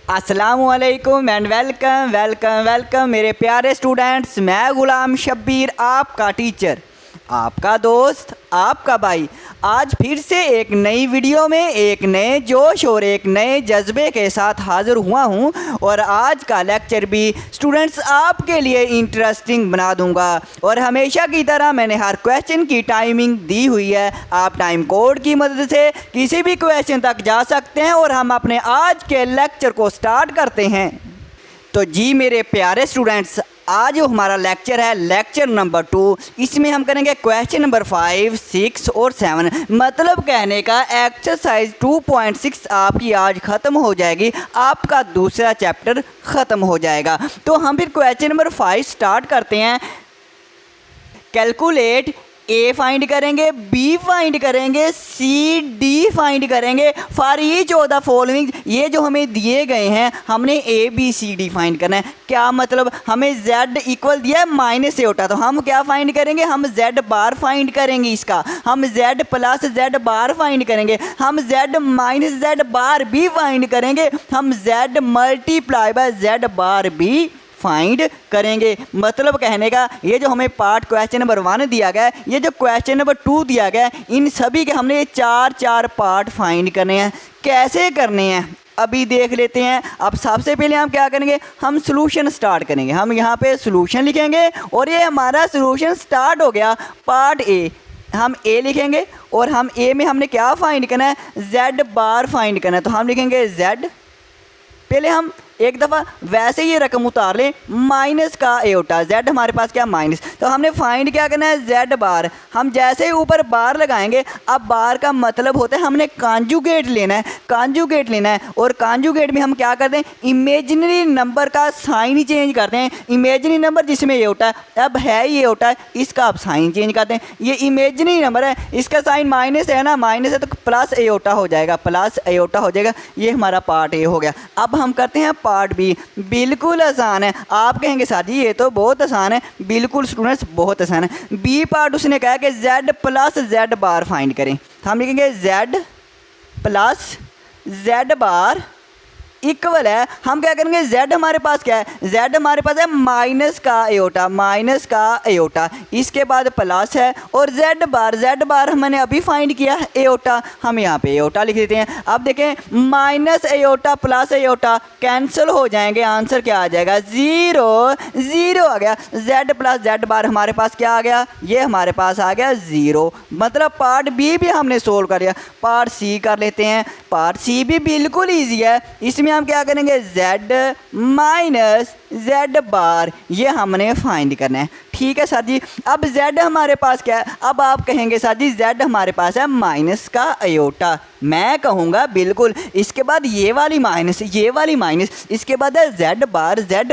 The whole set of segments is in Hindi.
अस्सलामुअलैकुम एंड वेलकम वेलकम वेलकम मेरे प्यारे स्टूडेंट्स। मैं गुलाम शब्बीर, आपका टीचर, आपका दोस्त, आपका भाई, आज फिर से एक नई वीडियो में एक नए जोश और एक नए जज्बे के साथ हाज़िर हुआ हूँ। और आज का लेक्चर भी स्टूडेंट्स आपके लिए इंटरेस्टिंग बना दूँगा। और हमेशा की तरह मैंने हर क्वेश्चन की टाइमिंग दी हुई है। आप टाइम कोड की मदद से किसी भी क्वेश्चन तक जा सकते हैं और हम अपने आज के लेक्चर को स्टार्ट करते हैं। तो जी मेरे प्यारे स्टूडेंट्स, आज जो हमारा लेक्चर है लेक्चर नंबर 2, इसमें हम करेंगे क्वेश्चन नंबर 5, 6 और 7। मतलब कहने का एक्सरसाइज 2.6 आपकी आज ख़त्म हो जाएगी, आपका दूसरा चैप्टर ख़त्म हो जाएगा। तो हम फिर क्वेश्चन नंबर 5 स्टार्ट करते हैं। कैलकुलेट, ए फाइंड करेंगे, बी फाइंड करेंगे, सी डी फाइंड करेंगे for each of the following. ये जो हमें दिए गए हैं हमने A B C D find करना है। क्या मतलब, हमें z इक्वल दिया है माइनस एटा, तो हम क्या फाइंड करेंगे, हम z बार फाइंड करेंगे इसका। हम z प्लस z बार फाइंड करेंगे, हम z माइनस z बार भी फाइंड करेंगे, हम z मल्टीप्लाई बाय z बार भी फाइंड करेंगे। मतलब कहने का ये जो हमें पार्ट क्वेश्चन नंबर 1 दिया गया है, ये जो क्वेश्चन नंबर 2 दिया गया है, इन सभी के हमने ये चार पार्ट फाइंड करने हैं। कैसे करने हैं अभी देख लेते हैं। अब सबसे पहले हम क्या करेंगे, हम सॉल्यूशन स्टार्ट करेंगे। हम यहाँ पे सॉल्यूशन लिखेंगे और ये हमारा सॉल्यूशन स्टार्ट हो गया। पार्ट ए, हम ए लिखेंगे और हम ए में हमने क्या फाइंड करना है, z बार फाइंड करना है। तो हम लिखेंगे z, पहले हम एक दफ़ा वैसे ही रकम उतार लें, माइनस का एटा, z हमारे पास क्या माइनस, तो हमने फाइंड क्या करना है, z बार। हम जैसे ही ऊपर बार लगाएंगे, अब बार का मतलब होता है हमने कॉन्जुगेट लेना है, कॉन्जुगेट लेना है। और कॉन्जुगेट में हम क्या करते हैं, इमेजिनरी नंबर का साइन ही चेंज करते हैं। इमेजिनरी नंबर जिसमें ये होता है, अब है ये होता है, इसका आप साइन चेंज करते हैं। ये इमेजिनरी नंबर है, इसका साइन माइनस है ना, माइनस है तो प्लस एटा हो जाएगा, प्लस एटा हो जाएगा। ये हमारा पार्ट ए हो गया। अब हम करते हैं पार्ट बी। बिल्कुल आसान है। आप कहेंगे सर जी ये तो बहुत आसान है। बिल्कुल स्टूडेंट्स, बहुत आसान है। बी पार्ट उसने कहा कि z प्लस z बार फाइंड करें। हम लिखेंगे z प्लस z बार इक्वल है, हम क्या करेंगे, z हमारे पास क्या है, z हमारे पास है माइनस का एटा, माइनस का एटा, इसके बाद प्लस है और z बार हमने अभी फाइंड किया है एटा, हम यहाँ पे एटा लिख देते हैं। अब देखें, माइनस एटा प्लस एटा कैंसिल हो जाएंगे, आंसर क्या आ जाएगा, 0 आ गया। z प्लस z बार हमारे पास क्या आ गया, ये हमारे पास आ गया 0। मतलब पार्ट बी भी हमने सोल्व कर लिया। पार्ट सी कर लेते हैं। पार्ट सी भी बिल्कुल ईजी है। इसमें हम क्या करेंगे, z माइनस z बार, ये हमने फाइंड करना है। ठीक है सर जी। अब z हमारे पास क्या है, अब आप कहेंगे सर जी z हमारे पास है माइनस का एटा। मैं कहूँगा बिल्कुल, इसके बाद ये वाली माइनस, ये वाली माइनस, इसके बाद है z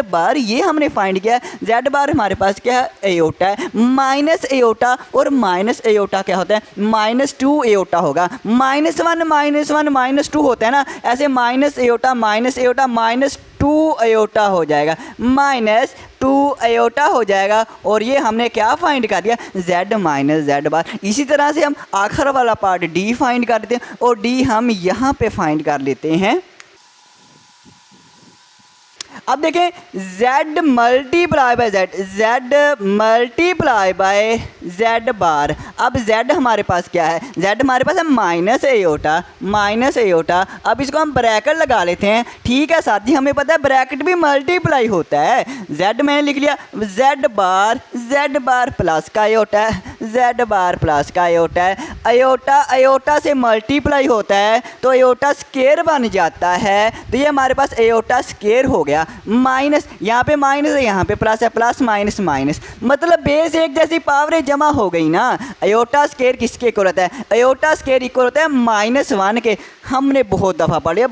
बार, ये हमने फाइंड किया है। z बार हमारे पास क्या है, एटा है, माइनस एटा, और माइनस एटा क्या होता है, -2 एटा होगा। -1 -2 होता है ना, ऐसे -2 एटा हो जाएगा, -2 एटा हो जाएगा। और ये हमने क्या फाइंड कर दिया, z माइनस z बार। इसी तरह से हम आखिर वाला पार्ट d फाइंड कर लेते हैं और d हम यहाँ पे फाइंड कर लेते हैं। अब देखें, z multiply by z bar. अब z हमारे पास क्या है, z हमारे पास है माइनस एटा। अब इसको हम ब्रैकेट लगा लेते हैं। ठीक है साथ ही, हमें पता है ब्रैकेट भी मल्टीप्लाई होता है। z मैंने लिख लिया, z बार प्लस का एटा है, z बार प्लस का एटा है। एटा से मल्टीप्लाई होता है तो एटा स्केयर बन जाता है, तो ये हमारे पास एटा स्केयर हो गया। माइनस, यहाँ पे माइनस है, यहाँ पे प्लस है, प्लस माइनस माइनस, मतलब बेस एक जैसी पावरें जमा हो गई ना। एटा स्केयर किसके इक्वल होता है, एटा स्केयर इक्वल होता है -1 के। हमने बहुत दफ़ा पढ़ लिया,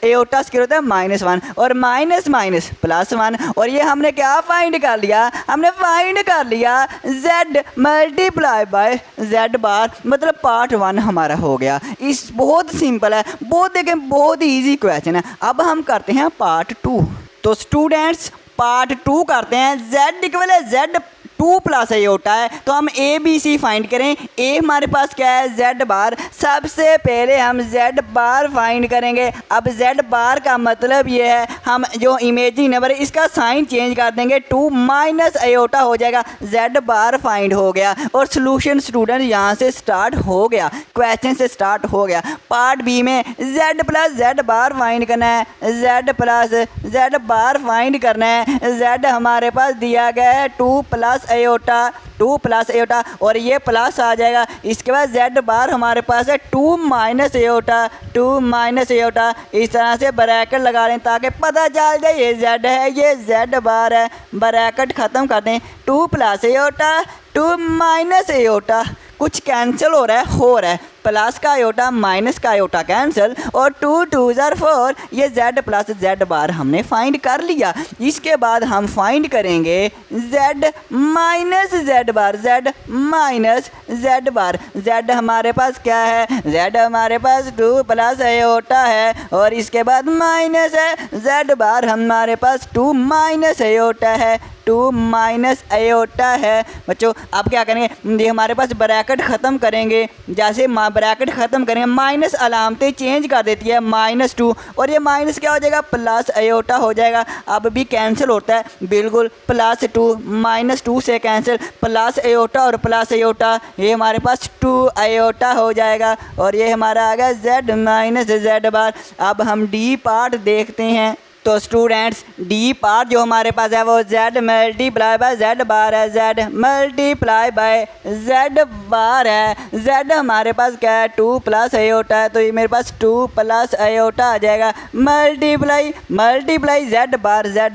एटा स्केयर होता है -1 और माइनस +1। और ये हमने क्या फाइंड कर लिया, हमने फाइंड कर लिया z मल्टीप्लाई बाय z बार। मतलब पार्ट 1 हमारा हो गया। इस बहुत सिंपल है, बहुत देखें बहुत ईजी क्वेश्चन है। अब हम करते हैं पार्ट 2। तो स्टूडेंट्स पार्ट 2 करते हैं। z इक्वल है z टू प्लस आयोटा है, तो हम ए बी सी फाइंड करें। ए हमारे पास क्या है, जेड बार। सबसे पहले हम जेड बार फाइंड करेंगे। अब जेड बार का मतलब ये है, हम जो इमेजिंग नंबर है इसका साइन चेंज कर देंगे, टू माइनस आयोटा हो जाएगा, जेड बार फाइंड हो गया। और सोल्यूशन स्टूडेंट यहाँ से स्टार्ट हो गया, क्वेश्चन से स्टार्ट हो गया। पार्ट बी में Z plus Z bar find करना है, Z plus Z bar find करना है। जेड हमारे पास दिया गया है to plus iota, to plus iota, और ये प्लस आ जाएगा। इसके बाद जेड बार हमारे पास है two minus iota, two minus iota. इस तरह से ब्रैकेट लगा लें ताकि पता चल जाए ये जेड है, ये जेड बार है। ब्रैकेट ख़त्म कर दें, two plus iota, two minus iota, कुछ कैंसिल हो रहा है, प्लस का आयोटा माइनस का आयोटा कैंसिल, और टू टू ज़र फोर, ये जेड प्लस जेड बार हमने फाइंड कर लिया। इसके बाद हम फाइंड करेंगे Z minus Z bar, Z minus Z bar. Z हमारे पास क्या है, जेड हमारे पास टू प्लस आयोटा है, और इसके बाद माइनस है, जेड बार हमारे पास टू माइनस आयोटा है, टू माइनस आयोटा है। बच्चों अब क्या करेंगे, ये हमारे पास ब्रैकेट ख़त्म करेंगे, जैसे ब्रैकेट ख़त्म करेंगे माइनस अलामतें चेंज कर देती है, माइनस टू, और ये माइनस क्या हो जाएगा, प्लस आयोटा हो जाएगा। अब भी कैंसिल होता है, बिल्कुल प्लस टू माइनस टू से कैंसिल, प्लस आयोटा और प्लस आयोटा, ये हमारे पास टू आयोटा हो जाएगा, और ये हमारा आ गया जेड माइनस जेड बार। अब हम डी पार्ट देखते हैं। तो स्टूडेंट्स डी पार्ट जो हमारे पास है वो जेड मल्टीप्लाई बाय जेड बार है, जेड मल्टीप्लाई बाय जेड बार है। जेड हमारे पास क्या है, टू प्लस आयोटा है, तो ये मेरे पास टू प्लस आयोटा आ जाएगा, multiply multiply Z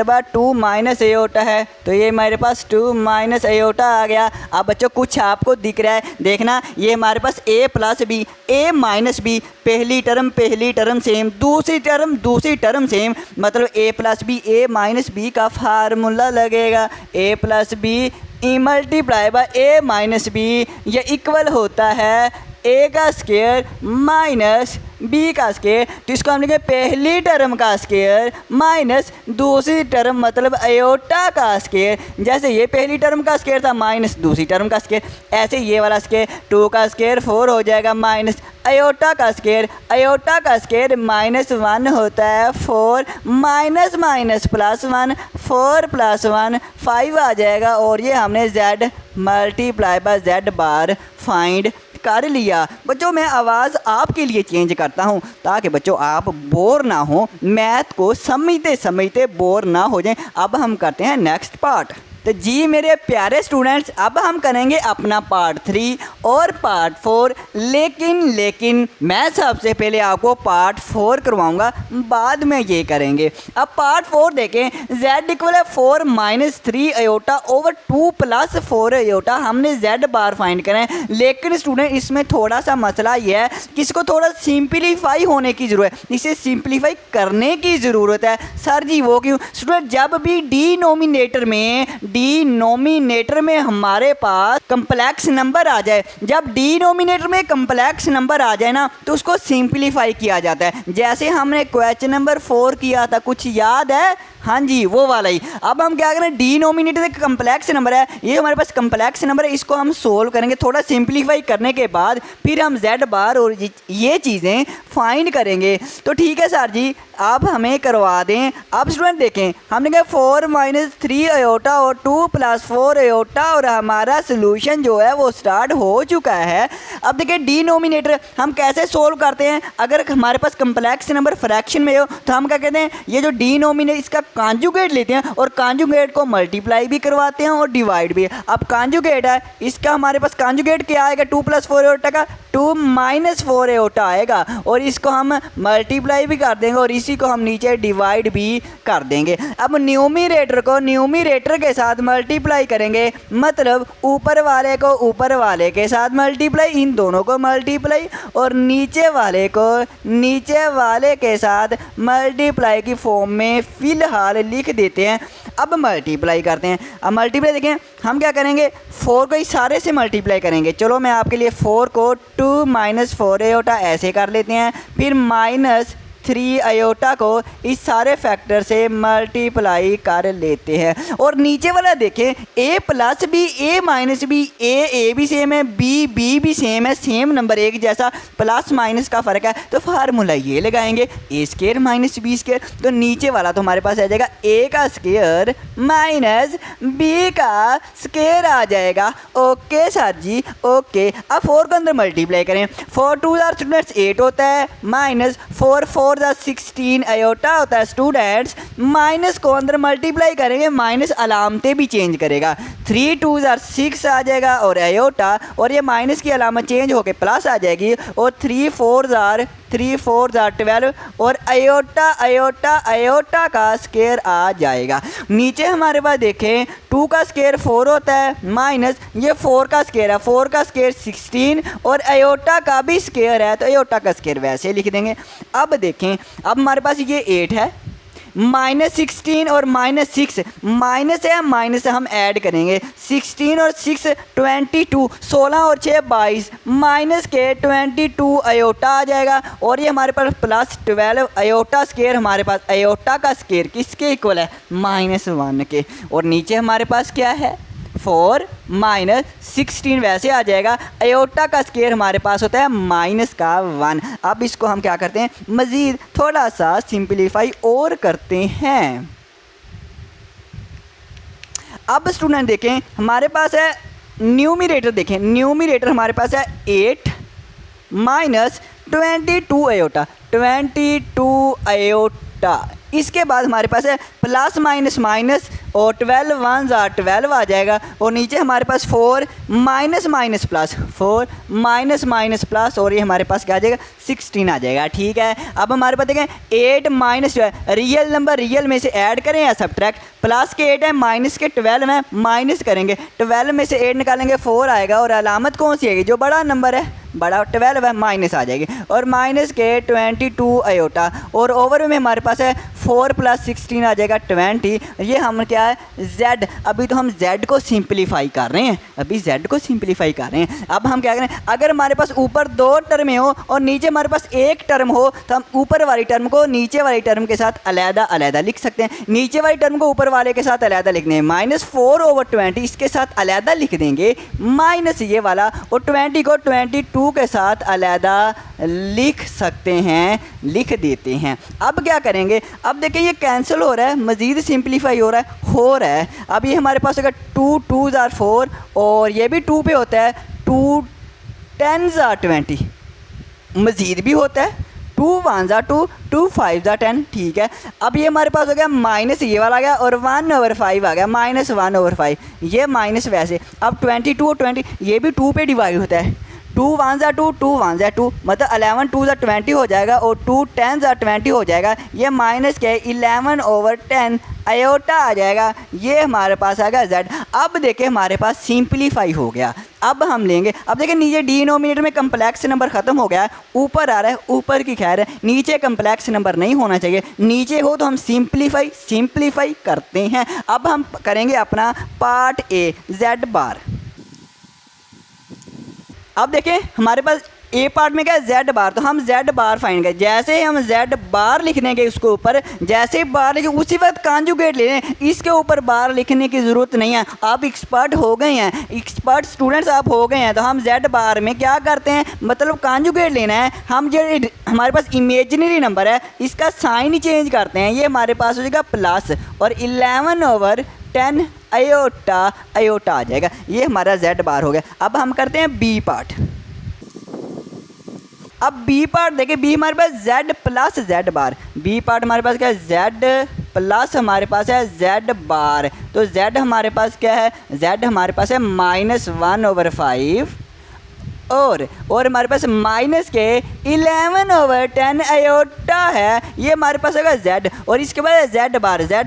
bar two minus iota है, तो ये मेरे पास टू माइनस आयोटा आ गया। अब बच्चों कुछ आपको दिख रहा है, देखना ये हमारे पास A plus B, A minus B, पहली टर्म सेम, दूसरी टर्म सेम, मतलब A plus B A minus B का फार्मूला लगेगा। ए प्लस बी ई multiply by A minus B, ये इक्वल होता है ए का स्क्वायर माइनस बी का स्क्वायर। तो इसको हम लिखेंगे पहली टर्म का स्क्वायर माइनस दूसरी टर्म मतलब आयोटा का स्क्वायर। जैसे ये पहली टर्म का स्क्वायर था माइनस दूसरी टर्म का स्क्वायर, ऐसे ये वाला स्क्वायर, टू का स्क्वायर फोर हो जाएगा माइनस आयोटा का स्क्वायर माइनस वन होता है four, minus minus plus one, four plus one five आ जाएगा, और ये हमने Z multiply by Z bar find कर लिया। बच्चों मैं आवाज़ आपके लिए चेंज करता हूँ ताकि बच्चों आप बोर ना हो, मैथ को समझते समझते बोर ना हो जाएं। अब हम करते हैं नेक्स्ट पार्ट। तो जी मेरे प्यारे स्टूडेंट्स, अब हम करेंगे अपना पार्ट 3 और पार्ट 4, लेकिन मैं सबसे पहले आपको पार्ट 4 करवाऊंगा, बाद में ये करेंगे। अब पार्ट 4 देखें, z इक्वल है 4 minus 3 iota over 2 plus 4 iota. हमने z बार फाइंड करें, लेकिन स्टूडेंट इसमें थोड़ा सा मसला ये है कि इसको थोड़ा सिंप्लीफाई होने की ज़रूरत है, इसे सिंप्लीफाई करने की ज़रूरत है। सर जी वो क्यों? स्टूडेंट जब भी डिनोमिनेटर में हमारे पास कम्प्लेक्स नंबर आ जाए, जब डिनोमिनेटर में कम्प्लेक्स नंबर आ जाए ना तो उसको सिंप्लीफाई किया जाता है। जैसे हमने क्वेश्चन नंबर 4 किया था, कुछ याद है? हाँ जी वो वाला ही। अब हम क्या करें, डिनोमिनेटर एक कम्प्लेक्स नंबर है, ये हमारे पास कम्प्लेक्स नंबर है, इसको हम सोल्व करेंगे। थोड़ा सिंप्लीफाई करने के बाद फिर हम जेड बार और ये चीज़ें फाइंड करेंगे। तो ठीक है सर जी आप हमें करवा दें। अब स्टूडेंट देखें, हमने कहा 4 माइनस 3 आयोटा और 2 प्लस 4 आयोटा, और हमारा सोल्यूशन जो है वो स्टार्ट हो चुका है। अब देखिए डिनोमिनेटर हम कैसे सोल्व करते हैं। अगर हमारे पास कम्प्लेक्स नंबर फ्रैक्शन में हो तो हम क्या कहते हैं, ये जो डिनोमिनेटर इसका कॉन्जुगेट लेते हैं और कॉन्जुगेट को मल्टीप्लाई भी करवाते हैं और डिवाइड भी। अब कॉन्जुगेट है, इसका हमारे पास कॉन्जुगेट क्या आएगा, 2 प्लस 4 आयोटा का 2 माइनस 4 आयोटा आएगा, और इसको हम मल्टीप्लाई भी कर देंगे और इसी को हम नीचे डिवाइड भी कर देंगे। अब न्यूमरेटर को न्यूमरेटर के साथ मल्टीप्लाई करेंगे, मतलब ऊपर वाले को ऊपर वाले के साथ मल्टीप्लाई, इन दोनों को मल्टीप्लाई, और नीचे वाले को नीचे वाले के साथ मल्टीप्लाई की फॉर्म में फिलहाल लिख देते हैं। अब मल्टीप्लाई करते हैं। अब मल्टीप्लाई देखें हम क्या करेंगे, 4 को इस सारे से मल्टीप्लाई करेंगे। चलो मैं आपके लिए 4 को 2 माइनस 4 आयोटा ऐसे कर लेते हैं, फिर माइनस 3 आयोटा को इस सारे फैक्टर से मल्टीप्लाई कर लेते हैं। और नीचे वाला देखें a plus B a minus B a भी सेम है b भी सेम है, सेम नंबर एक जैसा, प्लस माइनस का फ़र्क है, तो फार्मूला ये लगाएंगे a square minus B square. तो नीचे वाला तो हमारे पास आ जाएगा a का स्क्वायर माइनस b का स्क्वायर आ जाएगा। ओके सर जी, ओके। अब 4 को अंदर मल्टीप्लाई करें, 4 2 आर स्टूडेंट्स 8 होता है, माइनस 4 4 16 आयोटा होता है स्टूडेंट्स। माइनस को अंदर मल्टीप्लाई करेंगे, माइनस अलामतें भी चेंज करेगा, 3 2 6 आ जाएगा और आयोटा, और ये माइनस की अलामत चेंज होकर प्लस आ जाएगी, और 3 4 12 और आयोटा आयोटा आयोटा का स्क्वायर आ जाएगा। नीचे हमारे पास देखें 2 का स्क्वायर 4 होता है, माइनस ये 4 का स्क्वायर है, 4 का स्क्वायर 16 और आयोटा का भी स्क्वायर है, तो आयोटा का स्क्वायर वैसे लिख देंगे। अब देखें, अब हमारे पास ये 8 है, माइनस 16 और माइनस 6, माइनस है माइनस हम ऐड करेंगे, 16 और 6 22, 16 और 6 22, माइनस के 22 आयोटा आ जाएगा, और ये हमारे पास प्लस 12 आयोटा स्क्वायर, हमारे पास आयोटा का स्क्वायर किसके इक्वल है, -1 के। और नीचे हमारे पास क्या है 4 माइनस 16 वैसे आ जाएगा, आयोटा का स्क्वायर हमारे पास होता है -1। अब इसको हम क्या करते हैं, मज़ीद थोड़ा सा सिंपलीफाई और करते हैं। अब स्टूडेंट देखें हमारे पास है न्यूमरेटर, देखें न्यूमरेटर हमारे पास है 8 माइनस 22 आयोटा, 22 आयोटा। इसके बाद हमारे पास है प्लस माइनस माइनस और 12 1 12 आ जाएगा, और नीचे हमारे पास 4 minus minus plus 4 minus minus plus, और ये हमारे पास क्या आ जाएगा 16 आ जाएगा। ठीक है, अब हमारे पास देखें 8 माइनस जो है रियल नंबर, रियल में से ऐड करें या सब्ट्रैक्ट, प्लस के 8 है माइनस के 12 है, माइनस करेंगे 12 में से 8 निकालेंगे 4 आएगा, और अलामत कौन सी आएगी, जो बड़ा नंबर है बड़ा 12 है माइनस आ जाएगी, और माइनस के 22 आयोटा, और ओवर में हमारे पास है 4 प्लस 16 आ जाएगा 20। ये हम क्या है z, अभी तो हम z को सिंपलीफाई कर रहे हैं, अभी z को सिंपलीफाई कर रहे हैं। अब हम क्या करें, अगर हमारे पास ऊपर 2 टर्म हो और नीचे हमारे पास 1 टर्म हो, तो हम ऊपर वाली टर्म को नीचे वाली टर्म के साथ अलग अलग लिख सकते हैं। नीचे वाली टर्म को ऊपर वाले के साथ अलग लिख देंगे, -4/20 इसके साथ अलग लिख देंगे, माइनस ये वाला, और 20 को 22 के साथ अलहदा लिख सकते हैं, लिख देते हैं। अब क्या करेंगे, अब देखिए ये कैंसिल हो रहा है, मज़ीद सिंपलीफाई हो रहा है। अब ये हमारे पास अगर 2 2 4 और ये भी 2 पे होता है, 2 10 20 मज़ीद भी होता है, 2 1 2 2 5 10। ठीक है, अब ये हमारे पास हो गया माइनस ये वाला आ गया, और 1/5 आ गया, -1/5, ये माइनस वैसे। अब 22 और 20 ये भी 2 पे डिवाइड होता है, 2 1 2 2 1 2 मतलब 11 2 20 हो जाएगा, और 2 10 20 हो जाएगा, ये माइनस के 11/10 आयोटा आ जाएगा। ये हमारे पास आ गया z। अब देखें हमारे पास सिंपलीफाई हो गया। अब हम लेंगे, अब देखें नीचे डिनोमिनेटर में कम्प्लेक्स नंबर ख़त्म हो गया, ऊपर आ रहा है, ऊपर की खैर है, नीचे कम्प्लेक्स नंबर नहीं होना चाहिए, नीचे हो तो हम सिंपलीफाई करते हैं। अब हम करेंगे अपना पार्ट ए z बार। अब देखें हमारे पास ए पार्ट में क्या है z बार, तो हम z बार फाइंड करें। जैसे ही हम z बार लिख देंगे उसके ऊपर, जैसे ही बार लिखे उसी वक्त कॉन्जुगेट ले लें, इसके ऊपर बार लिखने की ज़रूरत नहीं है। आप एक्सपर्ट हो गए हैं, एक्सपर्ट स्टूडेंट्स आप हो गए हैं, तो हम z बार में क्या करते हैं, मतलब कॉन्जुगेट लेना है। हम जो हमारे पास इमेजिनरी नंबर है इसका साइन ही चेंज करते हैं, ये हमारे पास हो जाएगा प्लस, और 11/10 आयोटा आ जाएगा। ये हमारा z बार हो गया। अब हम करते हैं बी पार्ट। अब बी पार्ट देखिए, बी हमारे पास z प्लस z बार, बी पार्ट हमारे पास क्या है z प्लस हमारे पास है z बार, तो z हमारे पास क्या है, z हमारे पास है -1/5, और हमारे पास माइनस के 11/10 आयोटा है, ये हमारे पास होगा z, और इसके बाद z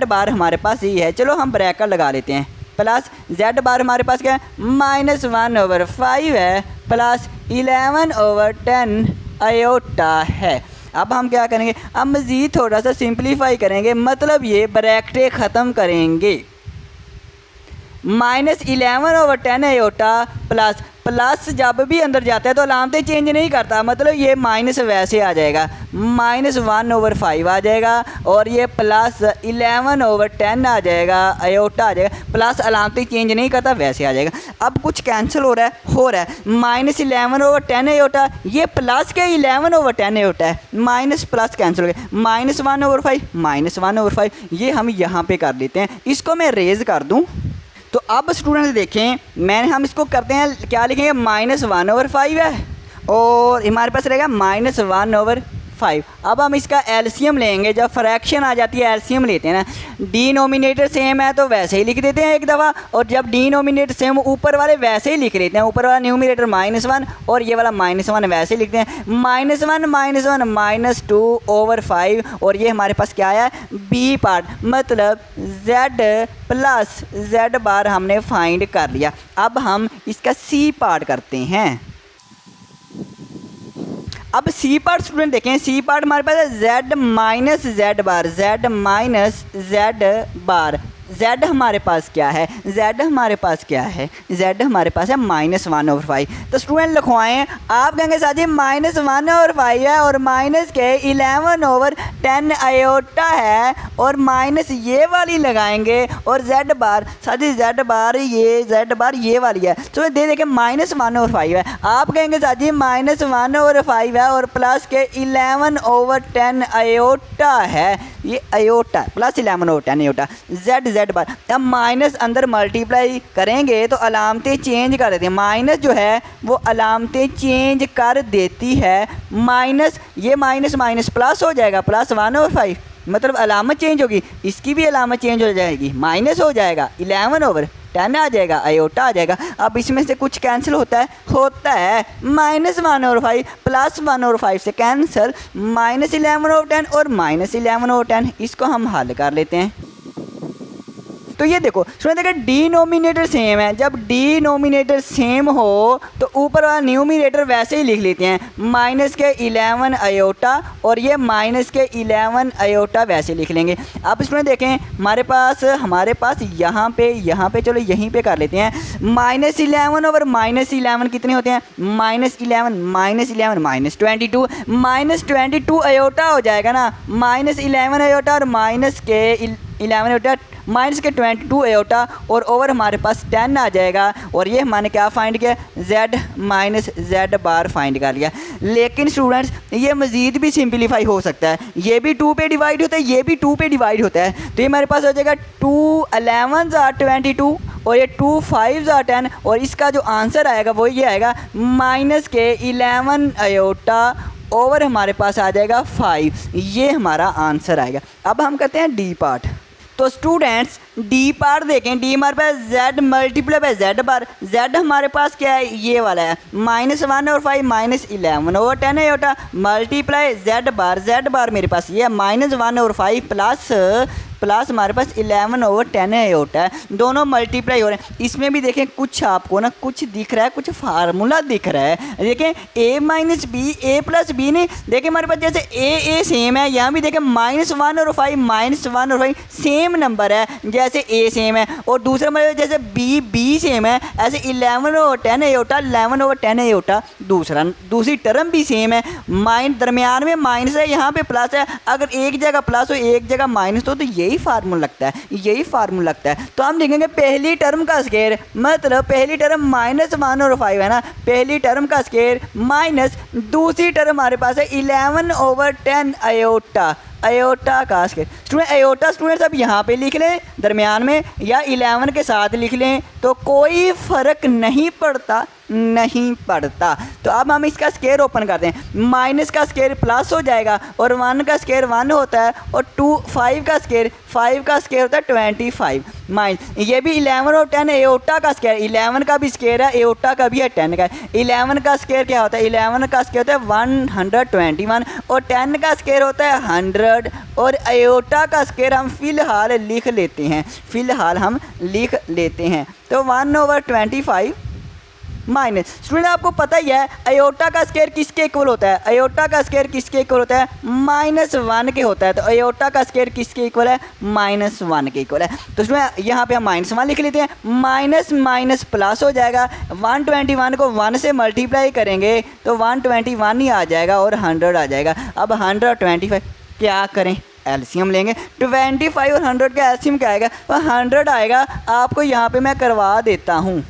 बार हमारे पास ही है। चलो हम ब्रैकेट लगा लेते हैं, प्लस z बार हमारे पास क्या है -1/5 है, प्लस 11/10 आयोटा है। अब हम क्या करेंगे, अब मज़ीद थोड़ा सा सिंपलीफाई करेंगे, मतलब ये ब्रैकेटें ख़त्म करेंगे, -11/10 आयोटा प्लस प्लस जब भी अंदर जाता है तो अलामतें चेंज नहीं करता, मतलब ये माइनस वैसे आ जाएगा, -1/5 आ जाएगा, और ये +11/10 आ जाएगा, आयोटा आ जाएगा, प्लस अलामतें चेंज नहीं करता वैसे आ जाएगा। अब कुछ कैंसिल हो रहा है -11/10 आयोटा, ये प्लस के 11/10 आयोटा है, माइनस प्लस कैंसिल हो गया, -1/5 ये हम यहाँ पे कर लेते हैं। इसको मैं रेज कर दूँ तो अब स्टूडेंट्स देखें, हम इसको करते हैं, क्या लिखेंगे, -1/5 है और हमारे पास रहेगा -1/5। अब हम इसका एलसीएम लेंगे, जब फ्रैक्शन आ जाती है एलसीएम लेते हैं ना, डिनोमिनेटर सेम है तो वैसे ही लिख देते हैं एक दफ़ा, और जब डिनोमिनेटर सेम ऊपर वाले वैसे ही लिख लेते हैं, ऊपर वाला न्यूमिनेटर -1 और ये वाला -1 वैसे ही लिखते हैं, -1 -2/5, और ये हमारे पास क्या आया, बी पार्ट, मतलब z + z बार हमने फाइंड कर लिया। अब हम इसका सी पार्ट करते हैं। अब सी पार्ट स्टूडेंट देखें, सी पार्ट हमारे पास है z - z बार, z हमारे पास क्या है, z हमारे पास क्या है, z हमारे पास है -1/5। तो स्टूडेंट लिखवाएं, आप कहेंगे साथ ही -1/5 है और माइनस के 11/10 आयोटा है, और माइनस ये वाली लगाएंगे, और z बार साथ ही z बार ये वाली है, तो दे देखें -1/5 है। आप कहेंगे साथ ही -1/5 है और प्लस के 11/10 आयोटा है, ये iota plus 11/10 iota, z bar. अब माइनस अंदर मल्टीप्लाई करेंगे तो अलामतें चेंज कर देती है, माइनस जो है वो अलामतें चेंज कर देती है, माइनस ये माइनस प्लस हो जाएगा, +1/5, मतलब अलामत चेंज होगी, इसकी भी अलामत चेंज हो जाएगी, माइनस हो जाएगा, 11/10 आ जाएगा, आयोटा आ जाएगा। अब इसमें से कुछ कैंसिल होता है -1/5 +1/5 से कैंसिल, -11/10 और -11/10, इसको हम हल कर लेते हैं। तो ये देखो स्टूडेंट, देखिए डिनोमिनेटर सेम है, जब डिनोमिनेटर सेम हो तो ऊपर वाला न्यूमिनेटर वैसे ही लिख लेते हैं, माइनस के 11 आयोटा और ये माइनस के 11 आयोटा वैसे लिख लेंगे। अब स्टूडेंट देखें, हमारे पास यहाँ पे चलो यहीं पे कर लेते हैं, -11 और -11 कितने होते हैं, -11 -22 आयोटा हो जाएगा ना, -11 आयोटा और माइनस के 11 आयोटा माइनस के 22 आयोटा, और ओवर हमारे पास 10 आ जाएगा, और ये हमने क्या फाइंड किया, z - z बार फाइंड कर लिया। लेकिन स्टूडेंट्स ये मज़ीद भी सिंपलीफाई हो सकता है, ये भी 2 पे डिवाइड होता है, ये भी 2 पे डिवाइड होता है, तो ये हमारे पास हो जाएगा 2 11 22 और ये 2 5 10, और इसका जो आंसर आएगा वो ये आएगा माइनस के 11 आयोटा ओवर हमारे पास आ जाएगा 5, ये हमारा आंसर आएगा। अब हम करते हैं डी पार्ट। तो स्टूडेंट्स डी पार्ट देखें, डी हमारे पास z × z बार, z हमारे पास क्या है, ये वाला है, -1/5 -11/10 आयोटा, मल्टीप्लाई z बार मेरे पास ये है -1/5 प्लस हमारे पास 11/10 आयोटा है, दोनों मल्टीप्लाई हो रहे हैं। इसमें भी देखें कुछ आपको ना कुछ दिख रहा है, कुछ फार्मूला दिख रहा है, देखें a - b a + b नहीं, देखें हमारे पास जैसे a सेम है, यहाँ भी देखें -1/5 सेम नंबर है, जैसे a सेम है, और दूसरा मतलब जैसे b सेम है, ऐसे 11/10 आयोटा 11/10 आयोटा, दूसरी टर्म भी सेम है, दरमियान में माइनस है, यहाँ पे प्लस है, अगर एक जगह प्लस हो एक जगह माइनस हो तो यही फार्मूला लगता है। तो हम देखेंगे पहली टर्म का स्क्वायर, मतलब पहली टर्म -1/5 है ना, पहली टर्म का स्क्वायर माइनस दूसरी टर्म हमारे पास है 11/10 आयोटा का स्क्वायर। स्टूडेंट आयोटा स्टूडेंट्स अब यहाँ पे लिख लें दरमियान में, या 11 के साथ लिख लें, तो कोई फ़र्क नहीं पड़ता। तो अब हम इसका स्क्वायर ओपन करते हैं, माइनस का स्क्वायर प्लस हो जाएगा, और 1 का स्क्वायर 1 होता है, और 5 का स्क्वायर होता है 25 माइनस, ये भी 11/10 आयोटा का स्क्वायर, 11 का भी स्क्वायर है, आयोटा का भी है, 10 का है। 11 का स्क्वायर क्या होता है, 11 का स्क्वायर होता है 121, और 10 का स्क्वायर होता है 100, और आयोटा का स्क्वायर हम फ़िलहाल लिख लेते हैं, तो 1/25 माइनस। स्टूडेंट आपको पता ही है अयोटा का स्क्वायर किसके इक्वल होता है, अयोटा का स्क्वायर किसके इक्वल होता है, -1 के होता है। तो अयोटा का स्क्वायर किसके इक्वल है, -1 के इक्वल है। तो स्टूडेंट यहाँ पे हम -1 लिख लेते हैं, माइनस माइनस प्लस हो जाएगा। 121 को 1 से मल्टीप्लाई करेंगे तो 121 ही आ जाएगा और 100 आ जाएगा। अब 125 क्या करें, एलसीएम लेंगे। 25 और 100 का एलसीएम क्या आएगा, 100 आएगा। आपको यहाँ पे मैं करवा देता हूँ,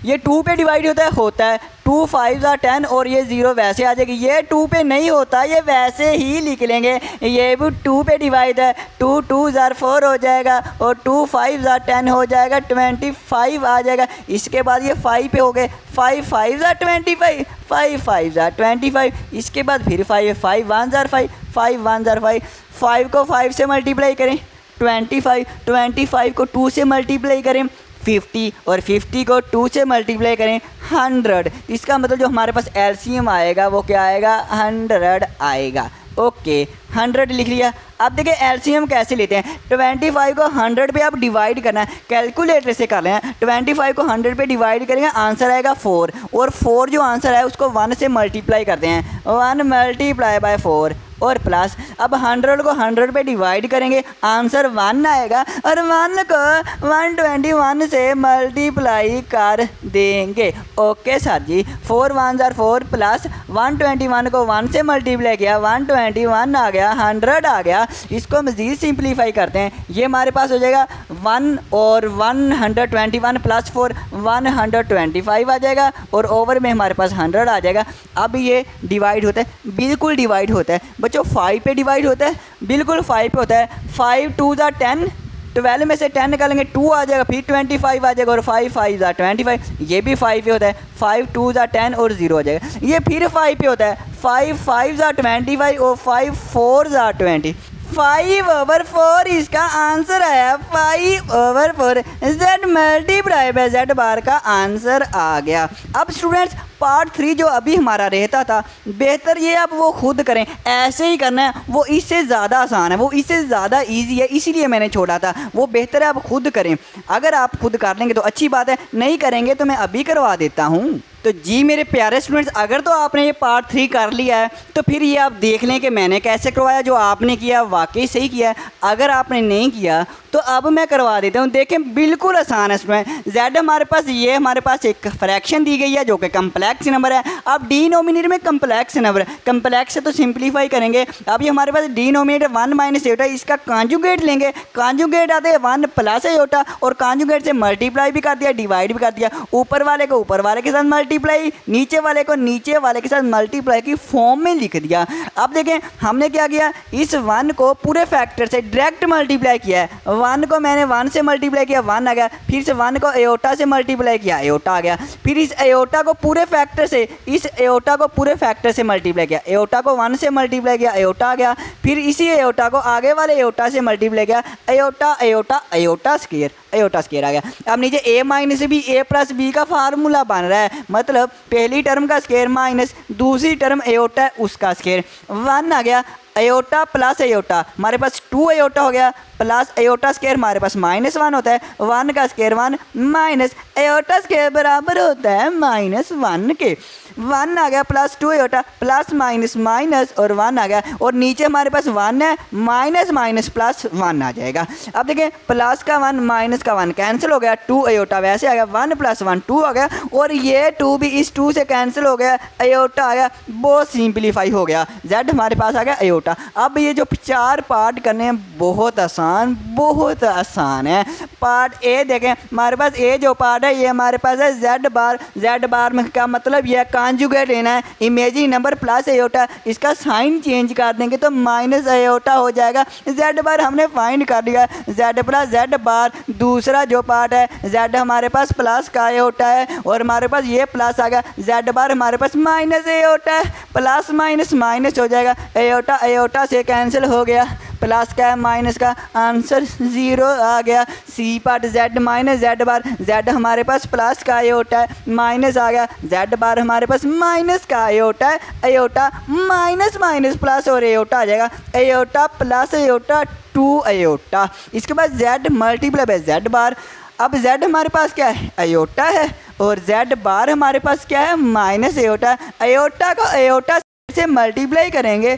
ये 2 पे डिवाइड होता है 2 5 10 और ये 0 वैसे आ जाएगी। ये 2 पे नहीं होता, ये वैसे ही लिख लेंगे। ये भी 2 पे डिवाइड है, 2 2 4 हो जाएगा और 2 5 10 हो जाएगा, 25 आ जाएगा। इसके बाद ये 5 पे हो गए, 5 5 25, 5 5 25। इसके बाद फिर 5 5 1 5 5 1 5 5 को 5 से मल्टीप्लाई करें 25, 25 को 2 से मल्टीप्लाई करें 50 और 50 को 2 से मल्टीप्लाई करें 100। इसका मतलब जो हमारे पास एलसीएम आएगा वो क्या आएगा, 100 आएगा। ओके 100 लिख लिया। अब देखिए एलसीएम कैसे लेते हैं, 25 को 100 पे आप डिवाइड करना है, कैलकुलेटर से कर रहे हैं। 25 को 100 पे डिवाइड करेंगे, आंसर आएगा 4 और 4 जो आंसर है उसको 1 से मल्टीप्लाई करते हैं, 1 मल्टीप्लाई बाय 4 और प्लस। अब 100 को 100 पे डिवाइड करेंगे, आंसर 1 आएगा और 1 को 121 से मल्टीप्लाई कर देंगे। ओके सर जी, 4 1 4 प्लस 121 को 1 से मल्टीप्लाई किया 121 आ गया, 100 आ गया। इसको मज़ीद सिंप्लीफाई करते हैं, ये हमारे पास हो जाएगा 1 और 121 प्लस 4 125 आ जाएगा और ओवर में हमारे पास 100 आ जाएगा। अब ये डिवाइड होता है, बिल्कुल डिवाइड होता है बच्चों, 5 पे डिवाइड होता है, बिल्कुल 5 पे होता है। 5 2 10, 12 में से 10 निकालेंगे 2 आ जाएगा, फिर 25 आ जाएगा और 5 5 25, ये भी 5 पे होता है। 5 2 10 और 0 हो जाएगा, ये फिर 5 पे होता है। 5 5 25 और 5 4 20, 5/4 इसका आंसर आया, 5/4 Z मल्टीप्लाई बाय Z बार का आंसर आ गया। अब स्टूडेंट्स पार्ट 3 जो अभी हमारा रहता था, बेहतर ये आप वो खुद करें, ऐसे ही करना है, वो इससे ज़्यादा आसान है, वो इससे ज़्यादा इजी है, इसीलिए मैंने छोड़ा था। वो बेहतर है आप खुद करें, अगर आप खुद कर लेंगे तो अच्छी बात है, नहीं करेंगे तो मैं अभी करवा देता हूँ। तो जी मेरे प्यारे स्टूडेंट्स, अगर तो आपने ये पार्ट 3 कर लिया है तो फिर ये आप देख लें कि मैंने कैसे करवाया, जो आपने किया वाकई सही किया है। अगर आपने नहीं किया तो अब मैं करवा देता हूँ। देखें बिल्कुल आसान है इसमें। जेड हमारे पास, ये हमारे पास एक फ्रैक्शन दी गई है जो कि कम्प्लेक्स नंबर है। अब डिनोमिनेटर में कम्प्लेक्स नंबर, कम्प्लेक्स से तो सिंप्लीफाई करेंगे। अब ये हमारे पास डिनोमिनेटर 1 माइनस एटा, इसका कॉन्जुगेट लेंगे। कॉन्जुगेट आते हैं 1 प्लस एटा और कॉन्जुगेट से मल्टीप्लाई भी कर दिया, डिवाइड भी कर दिया। ऊपर वाले को ऊपर वाले के साथ मल्टीप्लाई, नीचे वाले को नीचे वाले के साथ मल्टीप्लाई की फॉर्म में लिख दिया। अब देखें हमने क्या किया, इस 1 को पूरे फैक्टर से डायरेक्ट मल्टीप्लाई किया है। 1 को मैंने 1 से मल्टीप्लाई किया, 1 आ गया। फिर से 1 को एयोटा से मल्टीप्लाई किया, एयोटा आ गया। फिर इस एयोटा को पूरे फैक्टर से, इस एयोटा को पूरे फैक्टर से मल्टीप्लाई किया, एयोटा को 1 से मल्टीप्लाई किया, एयोटा आ गया। फिर इसी एयोटा को आगे वाले एयोटा से मल्टीप्लाई किया, iota iota iota square, iota square आ गया। अब नीचे a minus B, a plus B का फार्मूला बन रहा है, मतलब पहली टर्म का स्क्वायर माइनस दूसरी टर्म एयोटा है उसका स्क्वायर। 1 आ गया, एयोटा प्लस एयोटा हमारे पास 2 एयोटा हो गया, प्लस एयोटा स्क्वायर हमारे पास -1 होता है। 1 का स्क्वायर 1 माइनस एयोटा स्क्वायर बराबर होता है -1 के। 1 आ गया plus 2 aorta, plus minus minus और 1 आ गया। और नीचे हमारे पास 1 है, माइनस माइनस प्लस 1 आ जाएगा। अब देखें प्लस का 1 माइनस का 1 कैंसिल हो गया, 2 एयोटा वैसे आ गया, 1 प्लस 1 2 आ गया और ये 2 भी इस 2 से कैंसिल हो गया, एयोटा आ गया, बहुत सिंप्लीफाई हो गया। Z हमारे पास आ गया एयोटा। अब ये जो 4 पार्ट करने हैं बहुत आसान है। पार्ट ए देखें, हमारे पास ए जो पार्ट है ये हमारे पास है Z बार। Z बार में क्या मतलब, ये कॉन्जुगेट लेना है, इमेजिनरी नंबर प्लस एयोटा, इसका साइन चेंज कर देंगे तो माइनस एयोटा हो जाएगा। Z बार हमने फाइंड कर लिया, Z प्लस Z बार। दूसरा जो पार्ट है Z हमारे पास प्लस का एयोटा है और हमारे पास ये प्लस आ गया, Z बार हमारे पास माइनस एयोटा है, प्लस माइनस माइनस हो जाएगा, एयोटा एयोटा से कैंसिल हो गया, प्लस का माइनस का आंसर 0 आ गया। C part Z minus Z bar, Z हमारे पास प्लस का एयोटा है, माइनस आ गया, Z बार हमारे पास माइनस का एयोटा है, एयोटा माइनस माइनस प्लस और एयोटा आ जाएगा, एयोटा प्लस एयोटा 2 एयोटा। इसके बाद Z multiply by Z bar. अब z हमारे पास क्या है, अयोटा है, और z बार हमारे पास क्या है, माइनस अयोटा। अयोटा को अयोटा से मल्टीप्लाई करेंगे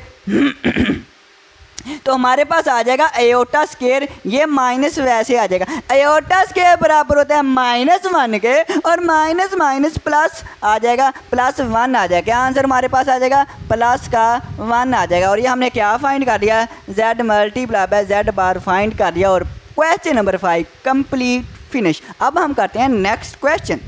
तो हमारे पास आ जाएगा अयोटा स्केयर, ये माइनस वैसे आ जाएगा। अयोटा स्केयर बराबर होता है -1 के, और माइनस माइनस प्लस आ जाएगा, +1 आ जाएगा। क्या आंसर हमारे पास आ जाएगा, +1 आ जाएगा। और ये हमने क्या फाइंड कर लिया, z multiply by z bar find कर लिया। और क्वेश्चन नंबर 5 कंप्लीट फिनिश। अब हम करते हैं नेक्स्ट क्वेश्चन।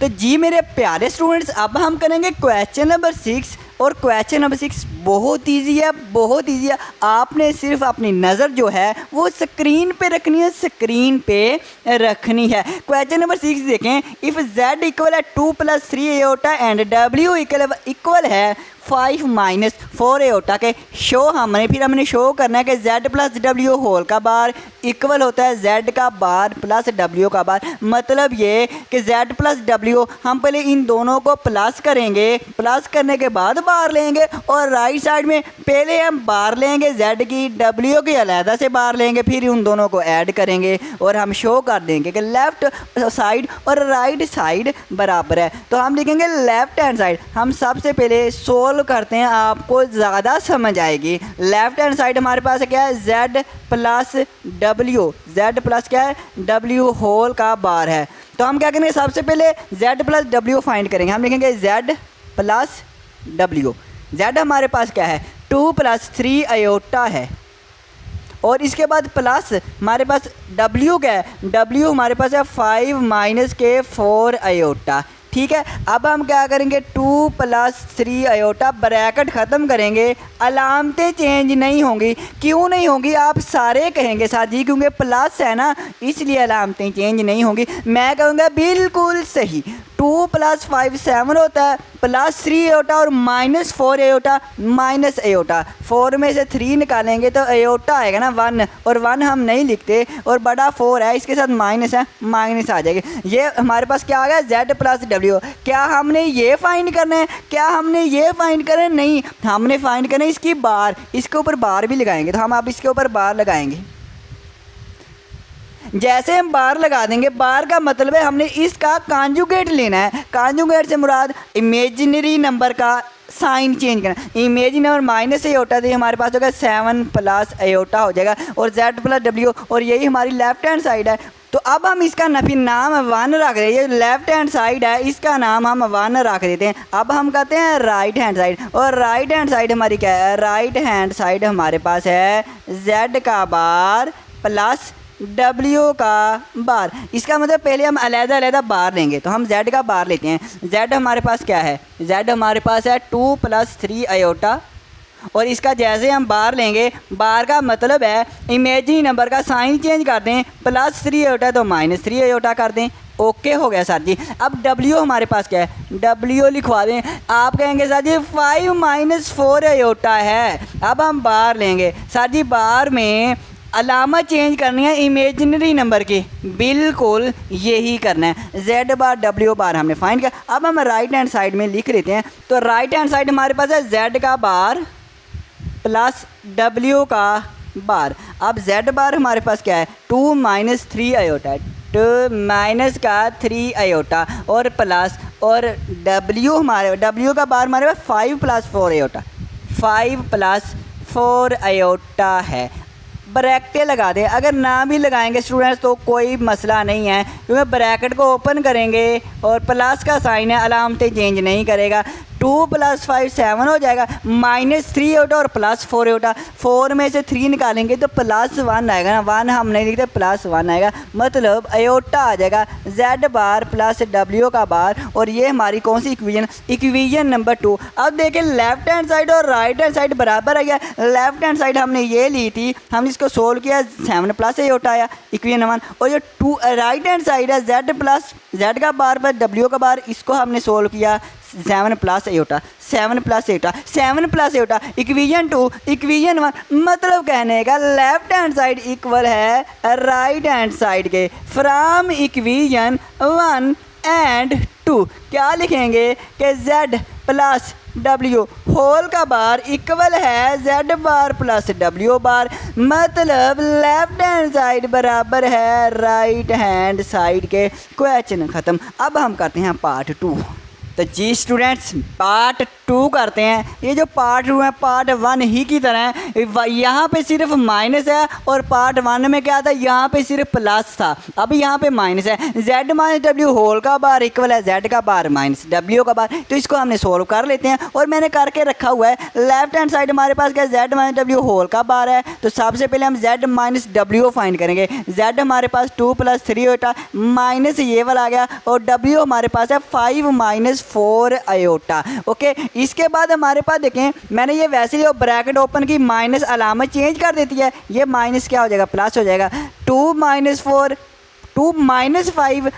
तो जी मेरे प्यारे स्टूडेंट्स, अब हम करेंगे क्वेश्चन नंबर 6। और क्वेश्चन नंबर 6 बहुत इजी है, बहुत इजी है। आपने सिर्फ अपनी नज़र जो है वो स्क्रीन पे रखनी है, स्क्रीन पे रखनी है। क्वेश्चन नंबर 6 देखें, इफ़ z इक्वल है 2 + 3 अयोटा एंड w इक्वल है 5 - 4 अयोटा के, हमने शो करना है कि z + w होल का बार इक्वल होता है z का बार प्लस w का बार। मतलब ये कि z + w, हम पहले इन दोनों को प्लस करेंगे, प्लस करने के बाद बार लेंगे, और राइट साइड में पहले हम बार लेंगे z की, w की अलहदा से बार लेंगे, फिर उन दोनों को ऐड करेंगे और हम शो कर देंगे कि लेफ़्ट साइड और राइट साइड बराबर है। तो हम लिखेंगे लेफ़्ट हैंड साइड। हम सबसे पहले सोल्व करते हैं, आपको ज़्यादा समझ आएगी। लेफ़्ट हैंड साइड हमारे पास क्या है, z + w, z प्लस क्या है, w होल का बार है। तो हम क्या करेंगे, सबसे पहले z + w फाइंड करेंगे। हम लिखेंगे z + w। z हमारे पास क्या है, 2 + 3 अयोटा है, और इसके बाद प्लस हमारे पास w क्या है, w हमारे पास है 5 - 4 अयोटा। ठीक है, अब हम क्या करेंगे, 2 + 3 अयोटा, ब्रैकेट ख़त्म करेंगे, अलामतें चेंज नहीं होंगी। क्यों नहीं होंगी, आप सारे कहेंगे सर जी क्योंकि प्लस है ना, इसलिए अलामतें चेंज नहीं होंगी। मैं कहूँगा बिल्कुल सही। 2 + 5 7 होता है, +3 अयोटा और -4 अयोटा, माइनस अयोटा। 4 में से 3 निकालेंगे तो अयोटा आएगा ना 1, और 1 हम नहीं लिखते, और बड़ा 4 है, इसके साथ माइनस है, माइनस आ जाएगी। ये हमारे पास क्या आ गया, z + w। क्या हमने ये फाइंड करना है, क्या हमने ये फाइंड करना है, नहीं, हमने फाइंड करना है इसकी बार। इसके ऊपर बार भी लगाएंगे, तो हम अब इसके ऊपर बार लगाएंगे। जैसे हम बार लगा देंगे, बार का मतलब है हमने इसका कॉन्जुगेट लेना है। कॉन्जुगेट से मुराद इमेजिनरी नंबर का साइन चेंज करना। इमेजिनरी नंबर माइनस अयोटा से हमारे पास होगा 7 + अयोटा हो जाएगा, और z + w, और यही हमारी लेफ्ट हैंड साइड है। तो अब हम इसका फिर नाम 1 रख दें, ये लेफ्ट हैंड साइड है, इसका नाम हम 1 रख देते हैं। अब हम कहते हैं राइट हैंड साइड, और राइट हैंड साइड हमारी क्या है, राइट हैंड साइड हमारे पास है z का बार प्लस w का बार। इसका मतलब पहले हम अलग-अलग बार लेंगे, तो हम z का बार लेते हैं। z हमारे पास क्या है, z हमारे पास है 2 + 3 अयोटा, और इसका जैसे हम बार लेंगे, बार का मतलब है इमेजिनरी नंबर का साइन चेंज कर दें, +3 अयोटा तो -3 अयोटा कर दें। ओके हो गया सर जी। अब w हमारे पास क्या है, w लिखवा दें। आप कहेंगे सर जी 5 - 4 अयोटा है। अब हम बार लेंगे, सर जी बार में अलामत चेंज करनी है इमेजिनरी नंबर की, बिल्कुल यही करना है। z बार w बार हमने फाइंड किया। अब हम राइट हैंड साइड में लिख लेते हैं। तो राइट हैंड साइड हमारे पास है z का बार प्लस w का बार। अब z बार हमारे पास क्या है, 2 - 3 अयोटा है, 2 - 3 अयोटा, और प्लस, और w का बार हमारे पास 5 + 4 अयोटा, 5 + 4 अयोटा है। ब्रैकेटें लगा दें, अगर ना भी लगाएंगे स्टूडेंट्स तो कोई मसला नहीं है, क्योंकि ब्रैकेट को ओपन करेंगे और प्लस का साइन है, अलामतें चेंज नहीं करेगा। 2 + 5 7 हो जाएगा, -3 अयोटा और +4 अयोटा। 4 में से 3 निकालेंगे तो +1 आएगा ना, 1 हम नहीं लिखते, +1 आएगा, मतलब अयोटा आ जाएगा z बार प्लस w का बार। और ये हमारी कौन सी इक्वेशन, इक्वेशन नंबर 2। अब देखें लेफ्ट हैंड साइड और राइट हैंड साइड बराबर आ गया। लेफ्ट हैंड साइड हमने ये ली थी, हमने इसको सोल्व किया, 7 + अयोटा आया, इक्वेशन 1। और ये 2 राइट हैंड साइड है z का बार पर w का बार, इसको हमने सोल्व किया 7 + iota, 7 + iota, 7 + iota, equation 2, equation 1। मतलब कहने का लेफ्ट हैंड साइड इक्वल है राइट हैंड साइड के। फ्रॉम इक्वेशन 1 एंड 2 क्या लिखेंगे कि z प्लस W होल का बार इक्वल है Z bar plus W bar, मतलब लेफ्ट हैंड साइड बराबर है राइट हैंड साइड के। क्वेश्चन ख़त्म। अब हम करते हैं पार्ट 2। तो जी स्टूडेंट्स पार्ट 2 करते हैं। ये जो पार्ट 2 है पार्ट 1 ही की तरह है, यहाँ पे सिर्फ माइनस है और पार्ट 1 में क्या था, यहाँ पे सिर्फ प्लस था, अब यहाँ पे माइनस है। Z माइनस W होल का बार इक्वल है Z का बार माइनस W का बार। तो इसको हमने सोल्व कर लेते हैं और मैंने करके रखा हुआ है। लेफ्ट हैंड साइड हमारे पास क्या Z माइनस W होल का बार है, तो सबसे पहले हम Z माइनस W फाइंड करेंगे। Z हमारे पास 2 + 3 होता माइनस ये वाला आ गया और W हमारे पास है 5 - 4 आयोटा। ओके, इसके बाद हमारे पास देखें मैंने ये वैसे ही ब्रैकेट ओपन की, माइनस अलामत चेंज कर देती है, ये माइनस क्या हो जाएगा प्लस हो जाएगा। 2 - 4 2 - 5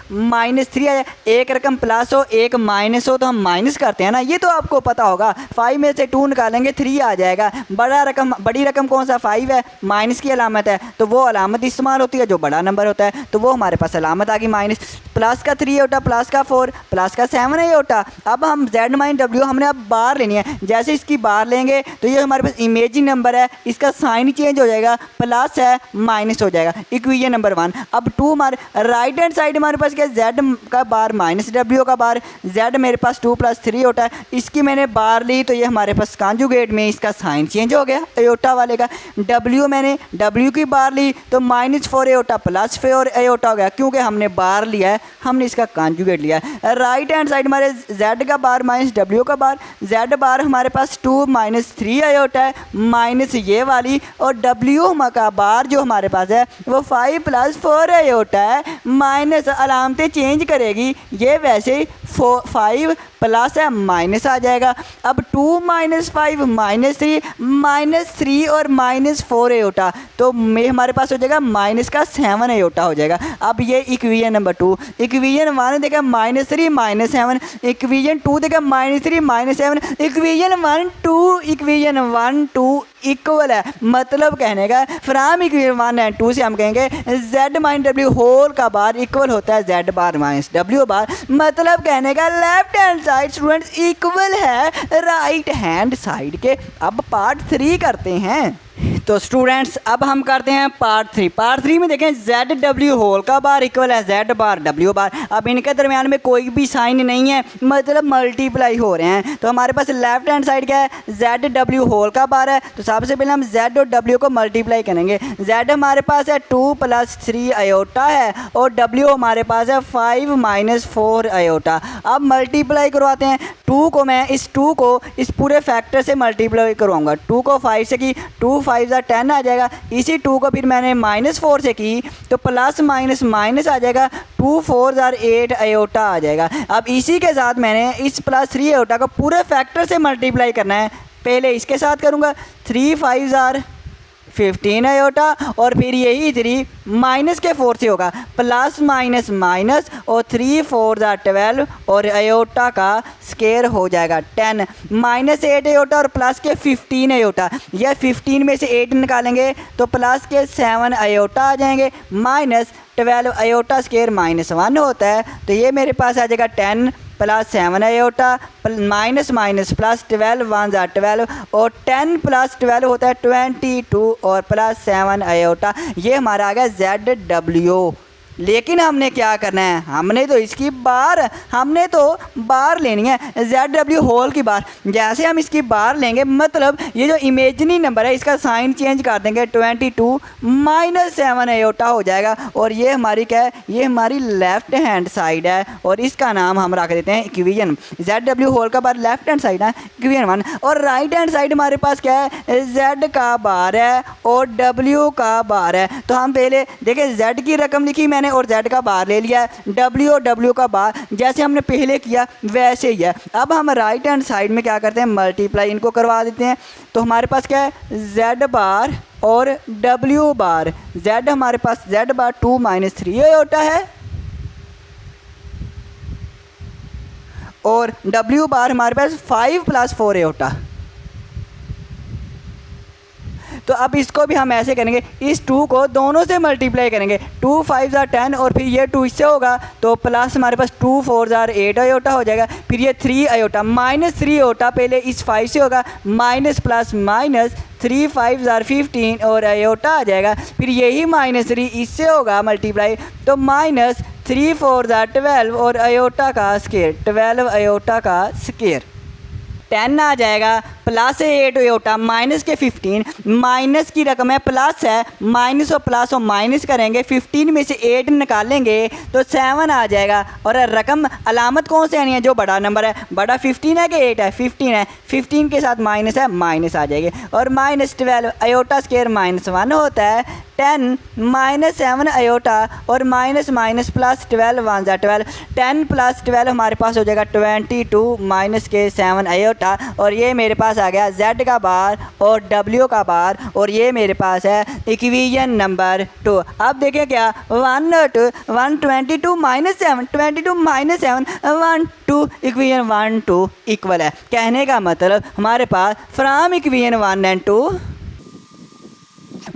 - 3 आया। एक रकम प्लस हो एक माइनस हो तो हम माइनस करते हैं ना, ये तो आपको पता होगा। 5 में से 2 निकालेंगे 3 आ जाएगा। बड़ी रकम कौन सा 5 है, माइनस की अलामत है तो वो अलामत इस्तेमाल होती है जो बड़ा नंबर होता है, तो वो हमारे पास अलामत आ गई माइनस। प्लस का 3 होता, प्लस का 4, प्लस का 7 है होता। अब हम Z माइनस W हमने अब बार लेनी है। जैसे इसकी बार लेंगे तो ये हमारे पास इमेजिन नंबर है, इसका साइन चेंज हो जाएगा, प्लस है माइनस हो जाएगा। Equation number 1। अब 2 हमारे राइट हैंड साइड हमारे पास क्या Z का बार माइनस W का बार। Z मेरे पास 2 + 3 होता है, इसकी मैंने बार ली तो ये हमारे पास कॉन्जुगेट में इसका साइन चेंज हो गया अयोटा वाले का। W मैंने W की बार ली तो -4 अयोटा प्लस 4 अयोटा हो गया, क्योंकि हमने बार लिया है, हमने इसका कॉन्जुगेट लिया है। राइट हैंड साइड हमारे Z का बार माइनस W का बार। Z बार हमारे पास 2 - 3 अयोटा है माइनस ये वाली, और W का बार जो हमारे पास है वो 5 + 4 अयोटा है, माइनस अलामतें चेंज करेगी, ये वैसे ही 5 प्लस है माइनस आ जाएगा। अब 2 - 5 - 3 और -4 अयोटा, तो हमारे पास हो जाएगा माइनस का 7 अयोटा हो जाएगा। अब ये इक्वेशन नंबर 2। इक्वेशन 1 देगा -3 - 7, इक्वेशन 2 देगा -3 - 7, इक्वेशन 1 2 इक्वल है। मतलब कहने का फ्राम इक्वेशन 1 और 2 से हम कहेंगे Z माइनस W होल का बार इक्वल होता है Z बार माइनस W बार। मतलब कहने का left hand side students equal है राइट हैंड साइड के। अब पार्ट 3 करते हैं। तो स्टूडेंट्स अब हम करते हैं पार्ट 3। पार्ट 3 में देखें Z W होल का बार इक्वल है Z बार W बार। अब इनके दरमियान में कोई भी साइन नहीं है, मतलब मल्टीप्लाई हो रहे हैं। तो हमारे पास लेफ्ट हैंड साइड क्या है, Z W होल का बार है, तो सबसे पहले हम Z और W को मल्टीप्लाई करेंगे। Z हमारे पास है 2 + 3 अयोटा है और W हमारे पास है 5 - 4 अयोटा। अब मल्टीप्लाई करवाते हैं। 2 को मैं इस 2 को इस पूरे फैक्टर से मल्टीप्लाई करवाऊँगा। 2 को 5 से की 2 × 5 = 10 आ जाएगा। इसी 2 को फिर मैंने -4 से की तो प्लस माइनस माइनस आ जाएगा, 2 × 4 = 8 अयोटा आ जाएगा। अब इसी के साथ मैंने इस +3 अयोटा को पूरे फैक्टर से मल्टीप्लाई करना है। पहले इसके साथ करूँगा, 3 × 5 = 15 अयोटा और फिर यही 3 माइनस के 4 से होगा, प्लस माइनस माइनस और 3 × 4 = 12 और अयोटा का स्केयर हो जाएगा 10। -8 अयोटा और प्लस के 15 अयोटा, यह 15 में से 8 निकालेंगे तो प्लस के 7 अयोटा आ जाएंगे, -12 अयोटा स्केयर -1 होता है, तो ये मेरे पास आ जाएगा 10 + 7 अयोटा माइनस माइनस प्लस 12 1 = 12 और 10 + 12 होता है 22 और प्लस 7 अयोटा। ये हमारा आ गया ZW। लेकिन हमने क्या करना है, हमने तो बार लेनी है ZW होल की बार। जैसे हम इसकी बार लेंगे, मतलब ये जो इमेजिनी नंबर है इसका साइन चेंज कर देंगे, 22 - 7 अयोटा हो जाएगा। और ये हमारी क्या है, ये हमारी लेफ्ट हैंड साइड है और इसका नाम हम रख देते हैं इक्वेशन। ZW होल का बार लेफ्ट हैंड साइड है इक्वेशन 1, और राइट हैंड साइड हमारे पास क्या है, Z का बार है और W का बार है। तो हम पहले देखिए Z की रकम लिखी मैंने और Z का बार ले लिया है, W और W का बार जैसे हमने पहले किया वैसे ही है। अब हम राइट हैंड साइड में क्या करते हैं, मल्टीप्लाई इनको करवा देते हैं। तो हमारे पास क्या है, Z बार और W बार। Z हमारे पास Z बार 2 - 3 अयोटा है और W बार हमारे पास 5 + 4 अयोटा। तो अब इसको भी हम ऐसे करेंगे, इस 2 को दोनों से मल्टीप्लाई करेंगे, 2 5 जार 10 और फिर ये 2 इससे होगा तो प्लस हमारे पास 2 4 जार 8 आयोटा हो जाएगा। फिर ये 3 आयोटा माइनस 3 आयोटा पहले इस 5 से होगा, माइनस प्लस माइनस 3 5 जार 15 और आयोटा आ जाएगा। फिर यही -3 इससे होगा मल्टीप्लाई तो माइनस 3 4 जार 12 और आयोटा का स्केयर 12 आयोटा का स्केयर 10 आ जाएगा, प्लस 8 आयोटा माइनस के 15, माइनस की रकम है प्लस है, माइनस और प्लस और माइनस करेंगे, 15 में से 8 निकालेंगे तो 7 आ जाएगा। और रकम अलामत कौन से आनी है, जो बड़ा नंबर है, बड़ा 15 है कि 8 है, 15 है, 15 के साथ माइनस है, माइनस आ जाएगी। और -12 आयोटा स्केयर -1 होता है, 10 -7 आयोटा और माइनस माइनस प्लस 12 1 जार 12, 10 + 12 हमारे पास हो जाएगा 22 माइनस के 7 आयोटा। और ये मेरे पास आ गया Z का बार और W का बार, और ये मेरे पास है इक्वेशन नंबर 2। अब देखें क्या 122 -7 22 -7 1 2 इक्वेशन 1 2 इक्वल है। कहने का मतलब हमारे पास फ्रॉम इक्वेशन 1 एंड 2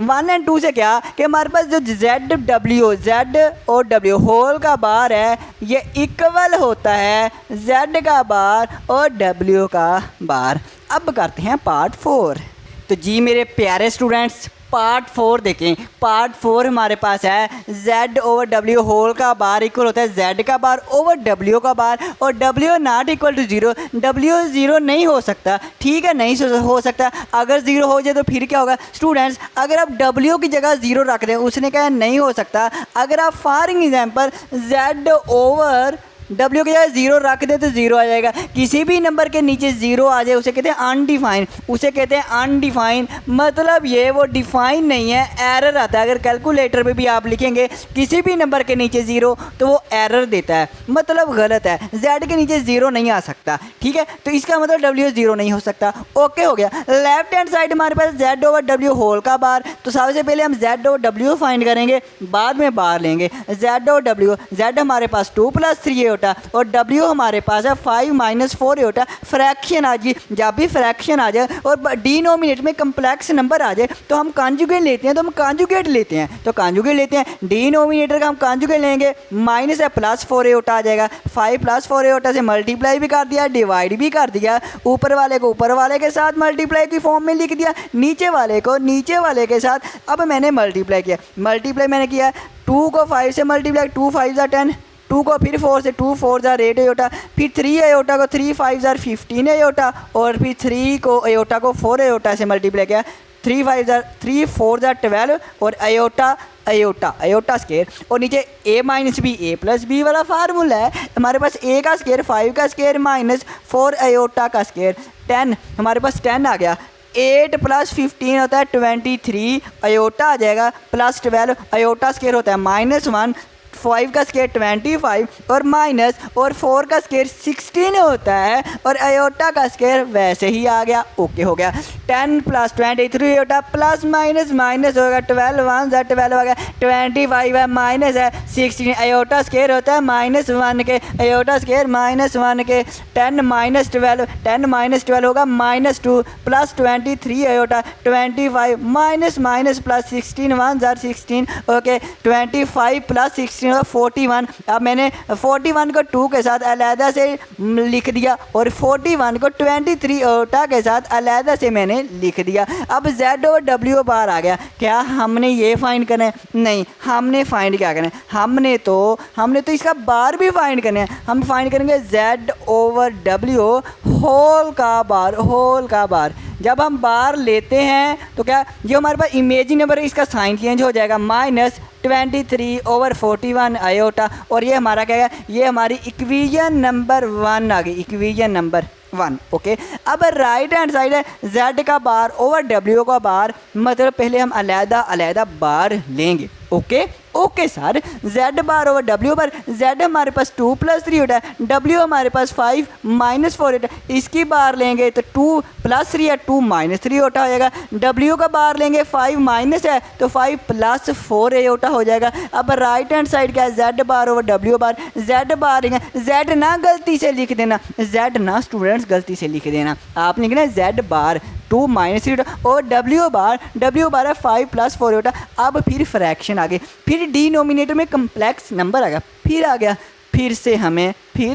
1 एंड 2 से क्या कि हमारे पास जो Z और W होल का बार है ये इक्वल होता है Z का बार और W का बार। अब करते हैं पार्ट 4। तो जी मेरे प्यारे स्टूडेंट्स पार्ट 4 देखें। पार्ट 4 हमारे पास है Z ओवर W होल का बार इक्वल होता है Z का बार ओवर W का बार, और W not equal to 0। W 0 नहीं हो सकता, ठीक है, नहीं हो सकता। अगर 0 हो जाए तो फिर क्या होगा स्टूडेंट्स, अगर आप W की जगह 0 रख दें, उसने कहा नहीं हो सकता। अगर आप for example Z over W की जगह 0 रख दे तो 0 आ जाएगा। किसी भी नंबर के नीचे 0 आ जाए उसे कहते हैं अनडिफाइन, उसे कहते हैं अनडिफाइन, मतलब ये वो डिफाइन नहीं है, एरर आता है। अगर कैलकुलेटर पे भी आप लिखेंगे किसी भी नंबर के नीचे 0 तो वो एरर देता है, मतलब गलत है। Z के नीचे 0 नहीं आ सकता, ठीक है, तो इसका मतलब W 0 नहीं हो सकता। ओके हो गया। लेफ्ट हैंड साइड हमारे पास Z ओवर W होल का बार, तो सबसे पहले हम Z ओवर W फाइंड करेंगे, बाद में बार लेंगे। Z ओवर W, Z हमारे पास 2 + 3 और W हमारे पास है 5 - 4 आयोटा। फ्रैक्शन आ जाए, जब भी फ्रैक्शन आ जाए और डिनोमिनेटर में कम्प्लेक्स नंबर आ जाए तो हम कॉन्जुगेट लेते हैं, तो हम कॉन्जुगेट लेते हैं, तो कॉन्जुगेट लेते हैं। डिनोमिनेटर का हम कॉन्जुगेट लेंगे, माइनस है +4 आयोटा आ जाएगा। 5 + 4 आयोटा से मल्टीप्लाई भी कर दिया, डिवाइड भी कर दिया। ऊपर वाले को ऊपर वाले के साथ मल्टीप्लाई की फॉर्म में लिख दिया, नीचे वाले को नीचे वाले के साथ। अब मैंने मल्टीप्लाई किया, मल्टीप्लाई मैंने किया 2 को 5 से मल्टीप्लाई, 2 5 जार 10, 2 को फिर 4 से, 2 4 जार 8 आयोटा, फिर 3 आयोटा को 3 5 जार 15 आयोटा, और फिर 3 को आयोटा को 4 आयोटा से मल्टीप्लाई किया, 3 4 जार 12 और आयोटा स्केयर। और नीचे A - B A + B वाला फार्मूला है हमारे पास। A का स्केयर 5 का स्केयर -4 आयोटा का स्केयर 10, हमारे पास 10 आ गया। 8 + 15 होता है 23 आयोटा आ जाएगा, प्लस 12 आयोटा स्केयर होता है -1, 5 का स्केयर 25 और माइनस, और 4 का स्केयर 16 होता है, और आयोटा का स्केयर वैसे ही आ गया। ओके हो गया। 10 + 23 आयोटा प्लस माइनस माइनस होगा, 12 1 जार 12 आ गया, 25 है माइनस है 16, आयोटा स्केयर होता है -1 के, आयोटा स्केयर -1 के। 10 - 12, 10 - 12 होगा -2 plus 23 iota 25 minus minus plus 16 1 jar 16। Okay 25 + 16 41। अब मैंने 41 को 2 के साथ अलहदा से लिख दिया, और 41 को 23 आयोटा के साथ अलहदा से मैंने लिख दिया। अब Z और W बार आ गया। क्या हमने ये फाइंड करना है? नहीं, हमने फाइंड क्या करना है, हमने तो इसका बार भी फाइंड करना है। हम फाइंड करेंगे Z ओवर W होल का बार। जब हम बार लेते हैं तो क्या जो हमारे पास इमेजिन नंबर है इसका साइन चेंज हो जाएगा, -23 ओवर 41 आयोटा, और ये हमारा क्या है, ये हमारी इक्वेशन नंबर 1 आ गई, इक्वेशन नंबर 1। ओके अब राइट हैंड साइड है Z का बार ओवर W का बार, मतलब पहले हम अलहदा बार लेंगे। ओके सर, Z बार ओवर W बार, Z हमारे पास 2 + 3 होता है, W हमारे पास 5 - 4 होता है, इसकी बार लेंगे तो 2 + 3 है, 2 - 3 होता हो जाएगा। W का बार लेंगे 5 माइनस है तो 5 + 4 आयोटा हो जाएगा। अब राइट हैंड साइड क्या है Z बार ओवर W बार, Z बार लेंगे, Z ना गलती से लिख देना, Z ना स्टूडेंट्स गलती से लिख देना, आप लिखना Z बार, 2 माइनस 3 और डब्ल्यू बार है 5 प्लस 4 आयोटा। अब फिर फ्रैक्शन आ गई, फिर डिनोमिनेटर में कम्प्लेक्स नंबर आ गया, फिर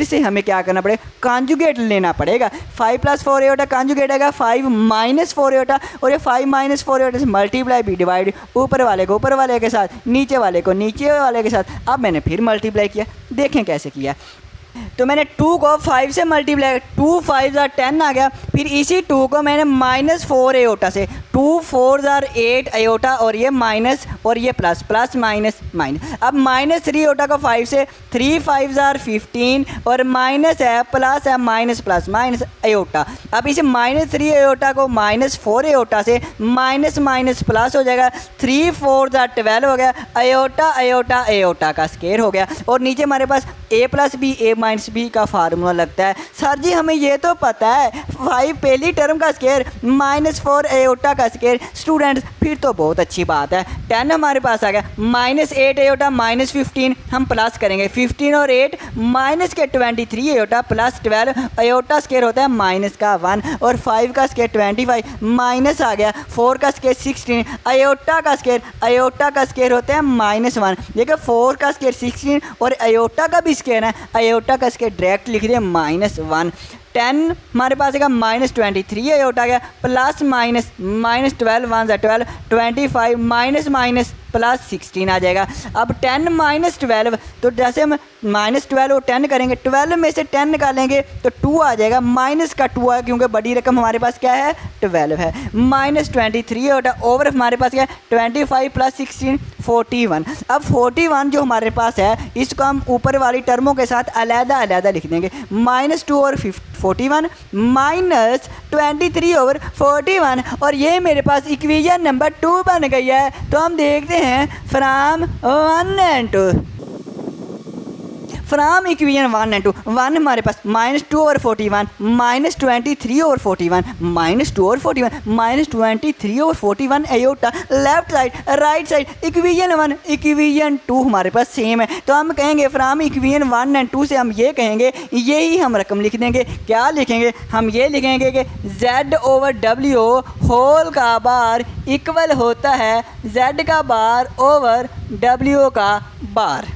से हमें क्या करना पड़ेगा, कॉन्जुगेट लेना पड़ेगा। 5 प्लस 4 आयोटा कॉन्जुगेट आएगा 5 माइनस 4 आयोटा, और ये 5 माइनस 4 आयोटा से मल्टीप्लाई भी डिवाइड, ऊपर वाले को ऊपर वाले के साथ, नीचे वाले को नीचे वाले के साथ। अब मैंने फिर मल्टीप्लाई किया, देखें कैसे किया। तो मैंने 2 को 5 से मल्टीप्लाई, 2 5 10 आ गया। फिर इसी 2 को मैंने माइनस 4 आयोटा से, 2 4 8 आयोटा, और ये माइनस और ये प्लस, प्लस माइनस माइनस। अब माइनस 3 आयोटा को 5 से, 3 5 15, और माइनस है प्लस है माइनस प्लस माइनस आयोटा। अब इसे माइनस 3 आयोटा को माइनस 4 आयोटा से माइनस माइनस प्लस हो जाएगा, 3 4 12 हो गया, आयोटा आयोटा आयोटा का स्केयर हो गया। और नीचे हमारे पास a plus B A minus B का फार्मूला लगता है। सर जी हमें ये तो पता है, 5 पहली टर्म का स्केयर माइनस 4 आयोटा का स्केयर। स्टूडेंट्स फिर तो बहुत अच्छी बात है, 10 हमारे पास आ गया, माइनस 8 आयोटा माइनस 15, हम प्लस करेंगे 15 और 8 माइनस के 23 आयोटा प्लस 12, आयोटा स्केयर होता है माइनस का 1, और 5 का स्केयर 25 माइनस आ गया, 4 का स्केयर 16, आयोटा का स्केयर होता है माइनस 1। देखो 4 का स्केयर 16 और आयोटा का भी स्केयर है, आयोटा का स्केयर डायरेक्ट लिख दिया माइनस 1। 10 हमारे पास आएगा माइनस 23 आयोटा गया, plus minus minus 12 1 12, 25 minus minus plus 16 आ जाएगा। अब 10 माइनस 12, तो जैसे हम माइनस 12 और 10 करेंगे, 12 में से 10 निकालेंगे तो 2 आ जाएगा, माइनस का 2 है क्योंकि बड़ी रकम हमारे पास क्या है, 12 है। माइनस 23 होता ओवर हमारे पास क्या है, 25 प्लस 16 41। अब 41 जो हमारे पास है इसको हम ऊपर वाली टर्मों के साथ अलहदा अलहदा लिख देंगे, माइनस 2 और 41 माइनस 23 ओवर 41, और ये मेरे पास इक्वेशन नंबर 2 बन गई है। तो हम देखते हैं from 1 and 2, from equation 1 and 2, 1 हमारे पास माइनस 2 और 41 माइनस 23 और 41 माइनस 2 और 41 माइनस 23 और 41 iota, left side right side equation 1 equation 2 हमारे पास सेम है। तो हम कहेंगे फ्राम इक्वेशन 1 and 2 से हम ये कहेंगे, यही हम रकम लिख देंगे। क्या लिखेंगे, हम ये लिखेंगे कि z ओवर w होल का बार इक्वल होता है z का बार ओवर w का बार।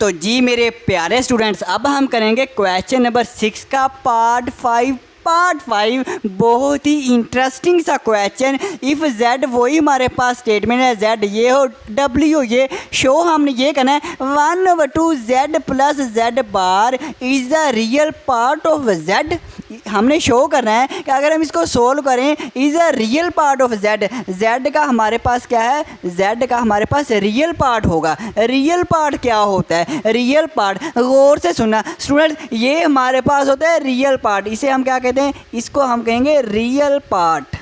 तो जी मेरे प्यारे स्टूडेंट्स, अब हम करेंगे क्वेश्चन नंबर 6 का पार्ट 5। पार्ट 5 बहुत ही इंटरेस्टिंग सा क्वेश्चन। इफ़ z वही हमारे पास स्टेटमेंट है, z ये हो w ये शो, हमने ये करना है 1/2 z plus z bar is the real part of z। हमने शो करना है कि अगर हम इसको सोल्व करें, is a real part of z का हमारे पास क्या है, z का हमारे पास रियल पार्ट होगा। रियल पार्ट क्या होता है, रियल पार्ट गौर से सुनना स्टूडेंट, ये हमारे पास होता है रियल पार्ट। इसे हम क्या कहते हैं, इसको हम कहेंगे रियल पार्ट।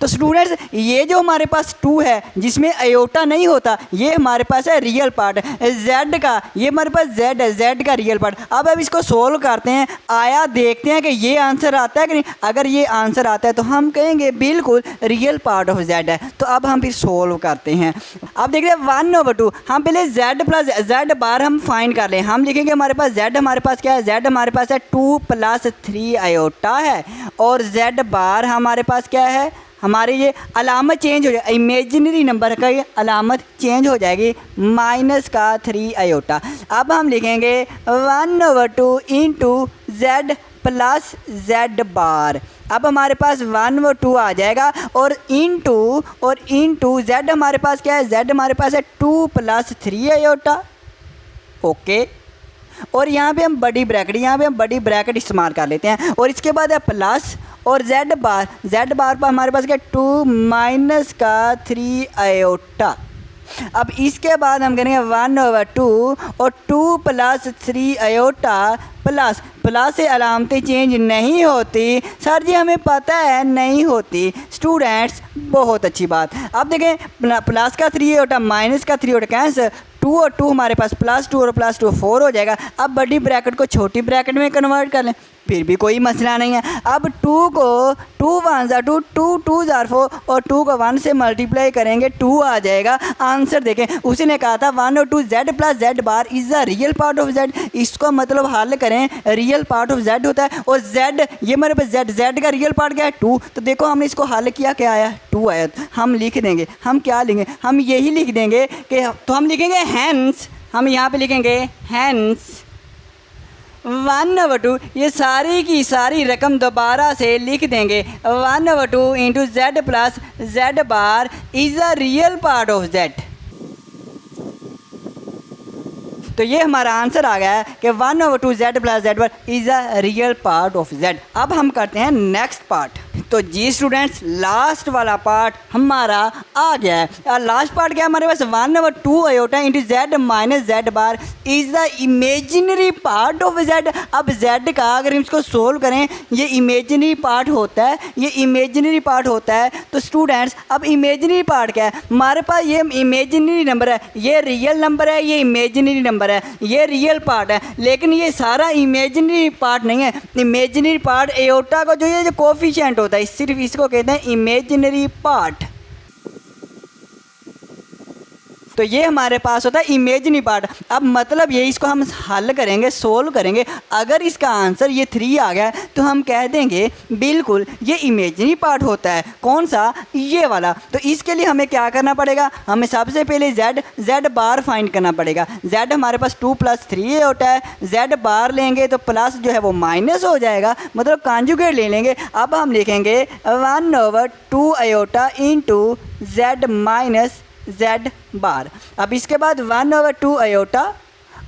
तो स्टूडेंट्स ये जो हमारे पास 2 है जिसमें आयोटा नहीं होता, ये हमारे पास है रियल पार्ट z का, ये हमारे पास z है, z का रियल पार्ट। अब इसको सोल्व करते हैं, आया देखते हैं कि ये आंसर आता है कि नहीं। अगर ये आंसर आता है तो हम कहेंगे बिल्कुल रियल पार्ट ऑफ z है। तो अब हम फिर सोल्व करते हैं। अब देखते हैं 1/2, हम पहले z प्लस z बार हम फाइंड कर लें। हम लिखेंगे हमारे पास z हमारे पास क्या है, z हमारे पास है 2 + 3 आयोटा है, और z बार हमारे पास क्या है, हमारी ये अलामत चेंज हो जाए, इमेजिनरी नंबर का ये अलामत चेंज हो जाएगी माइनस का 3 आयोटा। अब हम लिखेंगे 1/2 into z plus z bar. अब हमारे पास 1/2 आ जाएगा, और इंटू z हमारे पास क्या है, z हमारे पास है 2 + 3 आयोटा। ओके, और यहाँ पे हम बड़ी ब्रैकेट इस्तेमाल कर लेते हैं, और इसके बाद है प्लस और z बार पर हमारे पास क्या 2 माइनस का 3 आयोटा। अब इसके बाद हम करेंगे 1/2 और 2 + 3 आयोटा प्लस से अलामतें चेंज नहीं होती। सर जी हमें पता है नहीं होती स्टूडेंट्स, बहुत अच्छी बात। अब देखें प्लस का 3 आयोटा माइनस का 3 आयोटा कैंसिल, 2 और 2 हमारे पास +2 और +2 4 हो जाएगा। अब बड़ी ब्रैकेट को छोटी ब्रैकेट में कन्वर्ट कर लें, फिर भी कोई मसला नहीं है। अब 2 को 2 1 ज़ा 2, 2 2 ज़ा 4 और 2 को 1 से मल्टीप्लाई करेंगे 2 आ जाएगा। आंसर देखें, उसने कहा था 1 और 2 z plus z bar is the real part of z। इसको मतलब हल करें, रियल पार्ट ऑफ z होता है और z, ये मेरे पास z का रियल पार्ट क्या है 2। तो देखो हमने इसको हल किया, क्या आया 2 आया। हम लिख देंगे, हम क्या लिखेंगे, हम यही लिख देंगे कि, तो हम लिखेंगे हैंस, हम यहाँ पे लिखेंगे हैंस 1/2, ये सारी की सारी रकम दोबारा से लिख देंगे 1/2 into z plus z bar is the real part of z। तो ये हमारा आंसर आ गया है कि 1/2 z plus z bar is the real part of z। अब हम करते हैं नेक्स्ट पार्ट। तो जी स्टूडेंट्स, लास्ट वाला पार्ट हमारा आ गया है। और लास्ट पार्ट क्या है हमारे पास, 1/2 iota into Z minus Z bar is the imaginary part of Z. अब जेड का अगर हम इसको सोल्व करें, ये इमेजिनरी पार्ट होता है, ये इमेजिनरी पार्ट होता है। तो स्टूडेंट्स अब इमेजिनरी पार्ट क्या है हमारे पास, ये इमेजिनरी नंबर है, ये रियल नंबर है, ये इमेजिनरी नंबर है, ये रियल पार्ट है, लेकिन ये सारा इमेजिनरी पार्ट नहीं है। इमेजिनरी पार्ट एयोटा का जो ये जो कोफिशिएंट होता है, सिर्फ इसको कहते हैं इमेजिनरी पार्ट। तो ये हमारे पास होता है इमेजिनरी पार्ट। अब मतलब ये, इसको हम हल करेंगे, सोल्व करेंगे, अगर इसका आंसर ये 3 आ गया तो हम कह देंगे बिल्कुल ये इमेजिनरी पार्ट होता है। कौन सा, ये वाला। तो इसके लिए हमें क्या करना पड़ेगा, हमें सबसे पहले z बार फाइंड करना पड़ेगा। z हमारे पास 2 + 3 होता है, z बार लेंगे तो प्लस जो है वो माइनस हो जाएगा, मतलब कॉन्जुगेट ले लेंगे। अब हम लिखेंगे 1/2 iota into z minus z bar. अब इसके बाद 1/2 आयोटा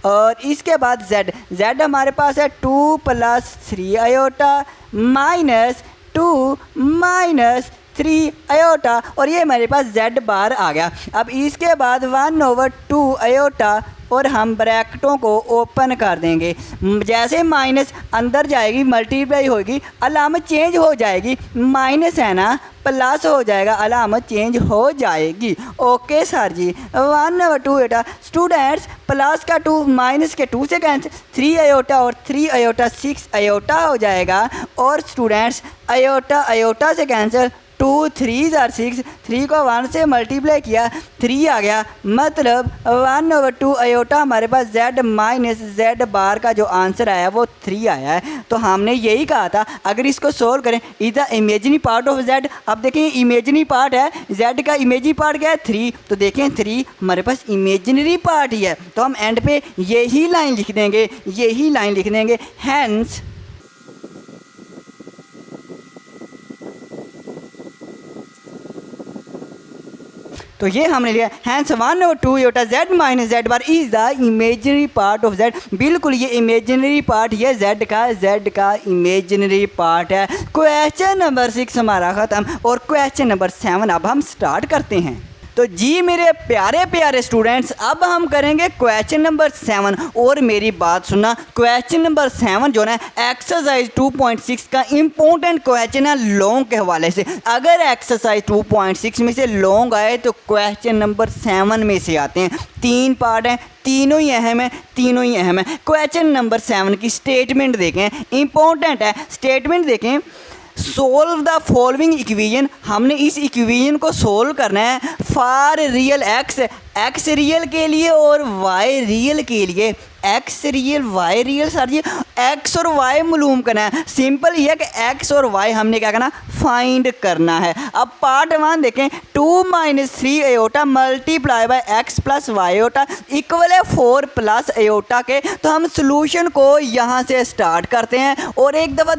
और इसके बाद z हमारे पास है 2 + 3 आयोटा माइनस 2 माइनस 3 आयोटा और ये हमारे पास z बार आ गया। अब इसके बाद 1/2 आयोटा और हम ब्रैकेटों को ओपन कर देंगे। जैसे माइनस अंदर जाएगी, मल्टीप्लाई होगी, अलामत चेंज हो जाएगी, माइनस है ना, प्लस हो जाएगा, अलामत चेंज हो जाएगी। ओके सर जी, 1/2 आयोटा। स्टूडेंट्स प्लस का 2 माइनस के 2 से कैंसिल, 3 आयोटा और 3 आयोटा 6 आयोटा हो जाएगा। और स्टूडेंट्स आयोटा आयोटा से कैंसिल, 2 3 = 6, 3 को 1 से मल्टीप्लाई किया 3 आ गया, मतलब 1/2 आयोटा हमारे पास z माइनस z बार का जो आंसर आया वो 3 आया है। तो हमने यही कहा था अगर इसको सोल्व करें is the imaginary part of z। अब देखें इमेजिनरी पार्ट है, z का इमेजिनरी पार्ट क्या है 3, तो देखें 3 हमारे पास इमेजिनरी पार्ट ही है। तो हम एंड पे यही लाइन लिख देंगे, यही लाइन लिख देंगे, हैंस तो ये हमने लिया hence 1/2 iota z minus z bar is the imaginary part of z। बिल्कुल ये इमेजिनरी पार्ट, ये z का इमेजिनरी पार्ट है। क्वेश्चन नंबर 6 हमारा ख़त्म और क्वेश्चन नंबर 7 अब हम स्टार्ट करते हैं। तो जी मेरे प्यारे प्यारे स्टूडेंट्स, अब हम करेंगे क्वेश्चन नंबर 7 और मेरी बात सुनना, क्वेश्चन नंबर 7 जो है एक्सरसाइज 2.6 का इम्पोर्टेंट क्वेश्चन है लॉन्ग के हवाले से। अगर एक्सरसाइज 2.6 में से लॉन्ग आए तो क्वेश्चन नंबर 7 में से आते हैं। 3 पार्ट हैं, तीनों ही अहम है, तीनों ही अहम है। क्वेश्चन नंबर 7 की स्टेटमेंट देखें, इंपॉर्टेंट है। स्टेटमेंट देखें, सोल्व द फॉलोइंग इक्वेशन। हमने इस इक्वेशन को सोल्व करना है फॉर रियल एक्स रियल के लिए और वाई रियल के लिए। X real Y real sir ji, X और वाई मालूम करना है। सिंपल ये है कि एक्स और वाई हमने क्या करना, फाइंड करना है। अब पार्ट 1 देखें, 2 - 3 iota multiply by X plus Y iota equal है 4 + आयोटा के। तो हम सोल्यूशन को यहाँ से स्टार्ट करते हैं और एक दफ़ा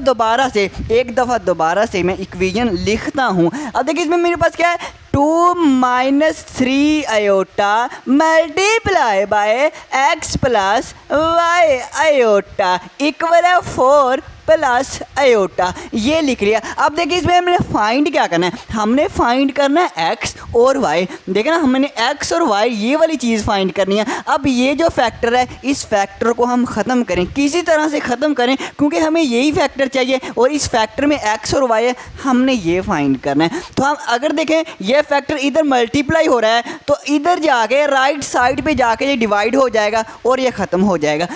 दोबारा से मैं इक्वेशन लिखता हूँ। अब देखिए इसमें मेरे पास क्या है, 2 - 3 iota multiply by X plus Y iota equal है 4 + आयोटा, ये लिख लिया। अब देखिए इसमें हमने फाइंड क्या करना है, हमने फाइंड करना है एक्स और वाई। देखना हमने एक्स और वाई ये वाली चीज़ फाइंड करनी है। अब ये जो फैक्टर है इस फैक्टर को हम ख़त्म करें, किसी तरह से ख़त्म करें क्योंकि हमें यही फैक्टर चाहिए और इस फैक्टर में एक्स और वाई है, हमने ये फाइंड करना है। तो हम अगर देखें ये फैक्टर इधर मल्टीप्लाई हो रहा है तो इधर जाके राइट साइड पे जाके ये डिवाइड हो जाएगा और ये ख़त्म हो जाएगा।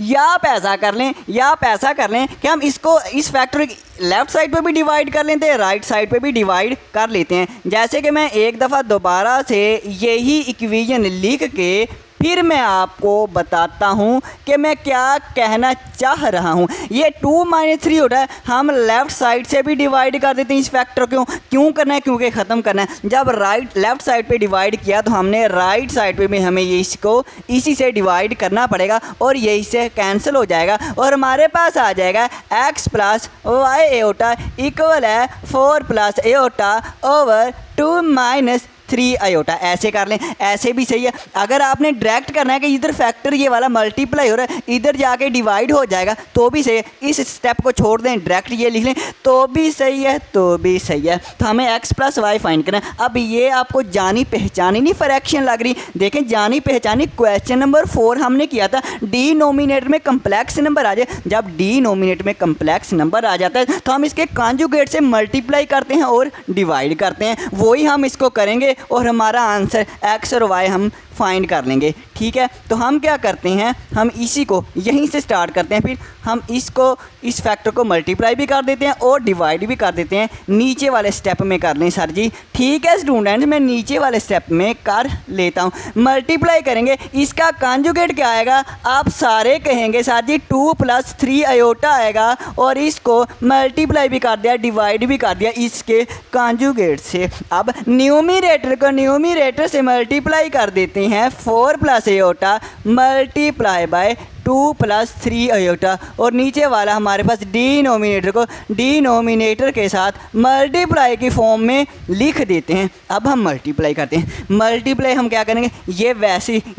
या आप ऐसा कर लें कि हम इसको इस फैक्टर लेफ़्ट साइड पे भी डिवाइड कर लेते हैं, राइट साइड पे भी डिवाइड कर लेते हैं। जैसे कि मैं एक दफ़ा दोबारा से यही इक्वेशन लिख के फिर मैं आपको बताता हूँ कि मैं क्या कहना चाह रहा हूँ। ये 2 - 3 होता है, हम लेफ़्ट साइड से भी डिवाइड कर देते हैं इस फैक्टर को। क्यों करना है? क्योंकि ख़त्म करना है। जब लेफ़्ट साइड पे डिवाइड किया तो हमने राइट साइड पे भी हमें ये इसको इसी से डिवाइड करना पड़ेगा और यही से कैंसिल हो जाएगा और हमारे पास आ जाएगा x + y एओटा इक्वल है 4 + एओटा ओवर 2 - 3 आयोटा। ऐसे कर लें, ऐसे भी सही है। अगर आपने डायरेक्ट करना है कि इधर फैक्टर ये वाला मल्टीप्लाई हो रहा है, इधर जाके डिवाइड हो जाएगा तो भी सही है। इस स्टेप को छोड़ दें, डायरेक्ट ये लिख लें तो भी सही है, तो भी सही है। तो हमें x + y फाइंड करना है। अब ये आपको जानी पहचानी नहीं फ्रैक्शन लग रही? देखें, जानी पहचानी क्वेश्चन नंबर 4 हमने किया था। डिनोमिनेटर में कम्प्लेक्स नंबर आ जाए, जब डिनोमिनेटर में कम्प्लेक्स नंबर आ जाता है तो हम इसके कॉन्जुगेट से मल्टीप्लाई करते हैं और डिवाइड करते हैं। वही हम इसको करेंगे और हमारा आंसर x और y हम फाइंड कर लेंगे। ठीक है, तो हम क्या करते हैं, हम इसी को यहीं से स्टार्ट करते हैं। फिर हम इसको इस फैक्टर को मल्टीप्लाई भी कर देते हैं और डिवाइड भी कर देते हैं। नीचे वाले स्टेप में कर लें सर जी। ठीक है स्टूडेंट्स, मैं नीचे वाले स्टेप में कर लेता हूँ। मल्टीप्लाई करेंगे, इसका कॉन्जुगेट क्या आएगा? आप सारे कहेंगे सर जी 2 + 3 आयोटा आएगा और इसको मल्टीप्लाई भी कर दिया, डिवाइड भी कर दिया इसके कॉन्जुगेट से। अब न्यूमरेटर को न्यूमरेटर से मल्टीप्लाई कर देते हैं 4 + एओटा मल्टीप्लाई बाय 2 + 3 आयोटा और नीचे वाला हमारे पास डिनोमिनेटर को डिनोमिनेटर के साथ मल्टीप्लाई की फॉर्म में लिख देते हैं। अब हम मल्टीप्लाई करते हैं। मल्टीप्लाई हम क्या करेंगे, ये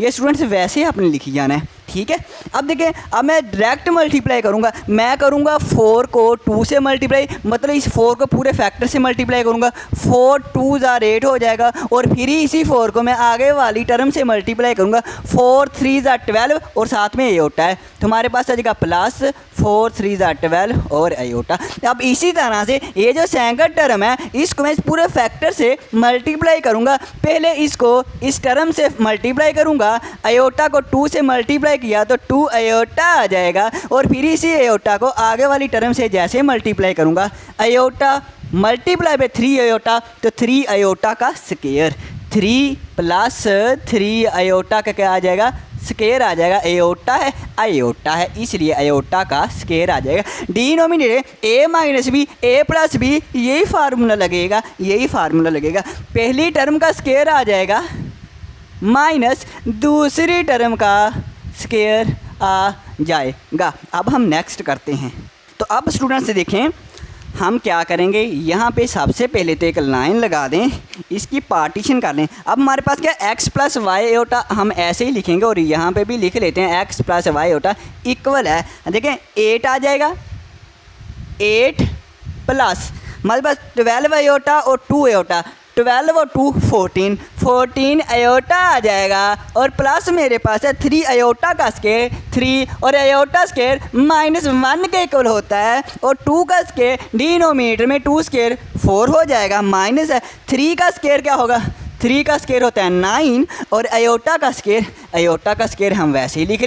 स्टूडेंट्स वैसे आपने लिखी जाना है। ठीक है, अब देखिए, अब मैं डायरेक्ट मल्टीप्लाई करूँगा। मैं करूँगा 4 को 2 से मल्टीप्लाई, मतलब इस 4 को पूरे फैक्टर से मल्टीप्लाई करूँगा। 4 × 2 = 8 हो जाएगा और फिर इसी 4 को मैं आगे वाली टर्म से मल्टीप्लाई करूँगा। 4 × 3 = 12 और साथ में एओटा है तो हमारे पास आ जाएगा प्लस 4 × 3 = 12 और आयोटा। अब इसी तरह से ये जो सेकंड टर्म है इसको मैं इस पूरे फैक्टर से मल्टीप्लाई करूँगा। पहले इसको इस टर्म से मल्टीप्लाई करूँगा, आयोटा को 2 से मल्टीप्लाई किया तो 2 आयोटा आ जाएगा और फिर इसी आयोटा को आगे वाली टर्म से जैसे मल्टीप्लाई करूँगा, आयोटा मल्टीप्लाई बाय 3 आयोटा तो 3 आयोटा का स्क्वायर, 3 + 3 आयोटा का क्या आ जाएगा? स्क्वायर आ जाएगा। एओटा है, आयोटा है, इसलिए आयोटा का स्क्वायर आ जाएगा। Denominator a - b a + b यही फार्मूला लगेगा। पहली टर्म का स्क्वायर आ जाएगा माइनस दूसरी टर्म का स्क्वायर आ जाएगा। अब हम नेक्स्ट करते हैं। तो अब स्टूडेंट्स से देखें हम क्या करेंगे। यहाँ पे सबसे पहले तो एक लाइन लगा दें, इसकी पार्टीशन कर लें। अब हमारे पास क्या x + y एओटा हम ऐसे ही लिखेंगे और यहाँ पे भी लिख लेते हैं x + y एओटा इक्वल है, देखें 8 आ जाएगा। 8 प्लस हमारे पास 12 आयोटा और 2 आयोटा, 12 और 2 14 आयोटा आ जाएगा और प्लस मेरे पास है 3 आयोटा का स्क्वायर 3 और आयोटा स्क्वायर -1 के इक्वल होता है और 2 का स्क्वायर डिनोमिनेटर में 2 स्क्वायर 4 हो जाएगा, माइनस है 3 का स्क्वायर क्या होगा? 3 का स्क्वायर होता है 9 और आयोटा का स्क्वायर हम वैसे ही लिख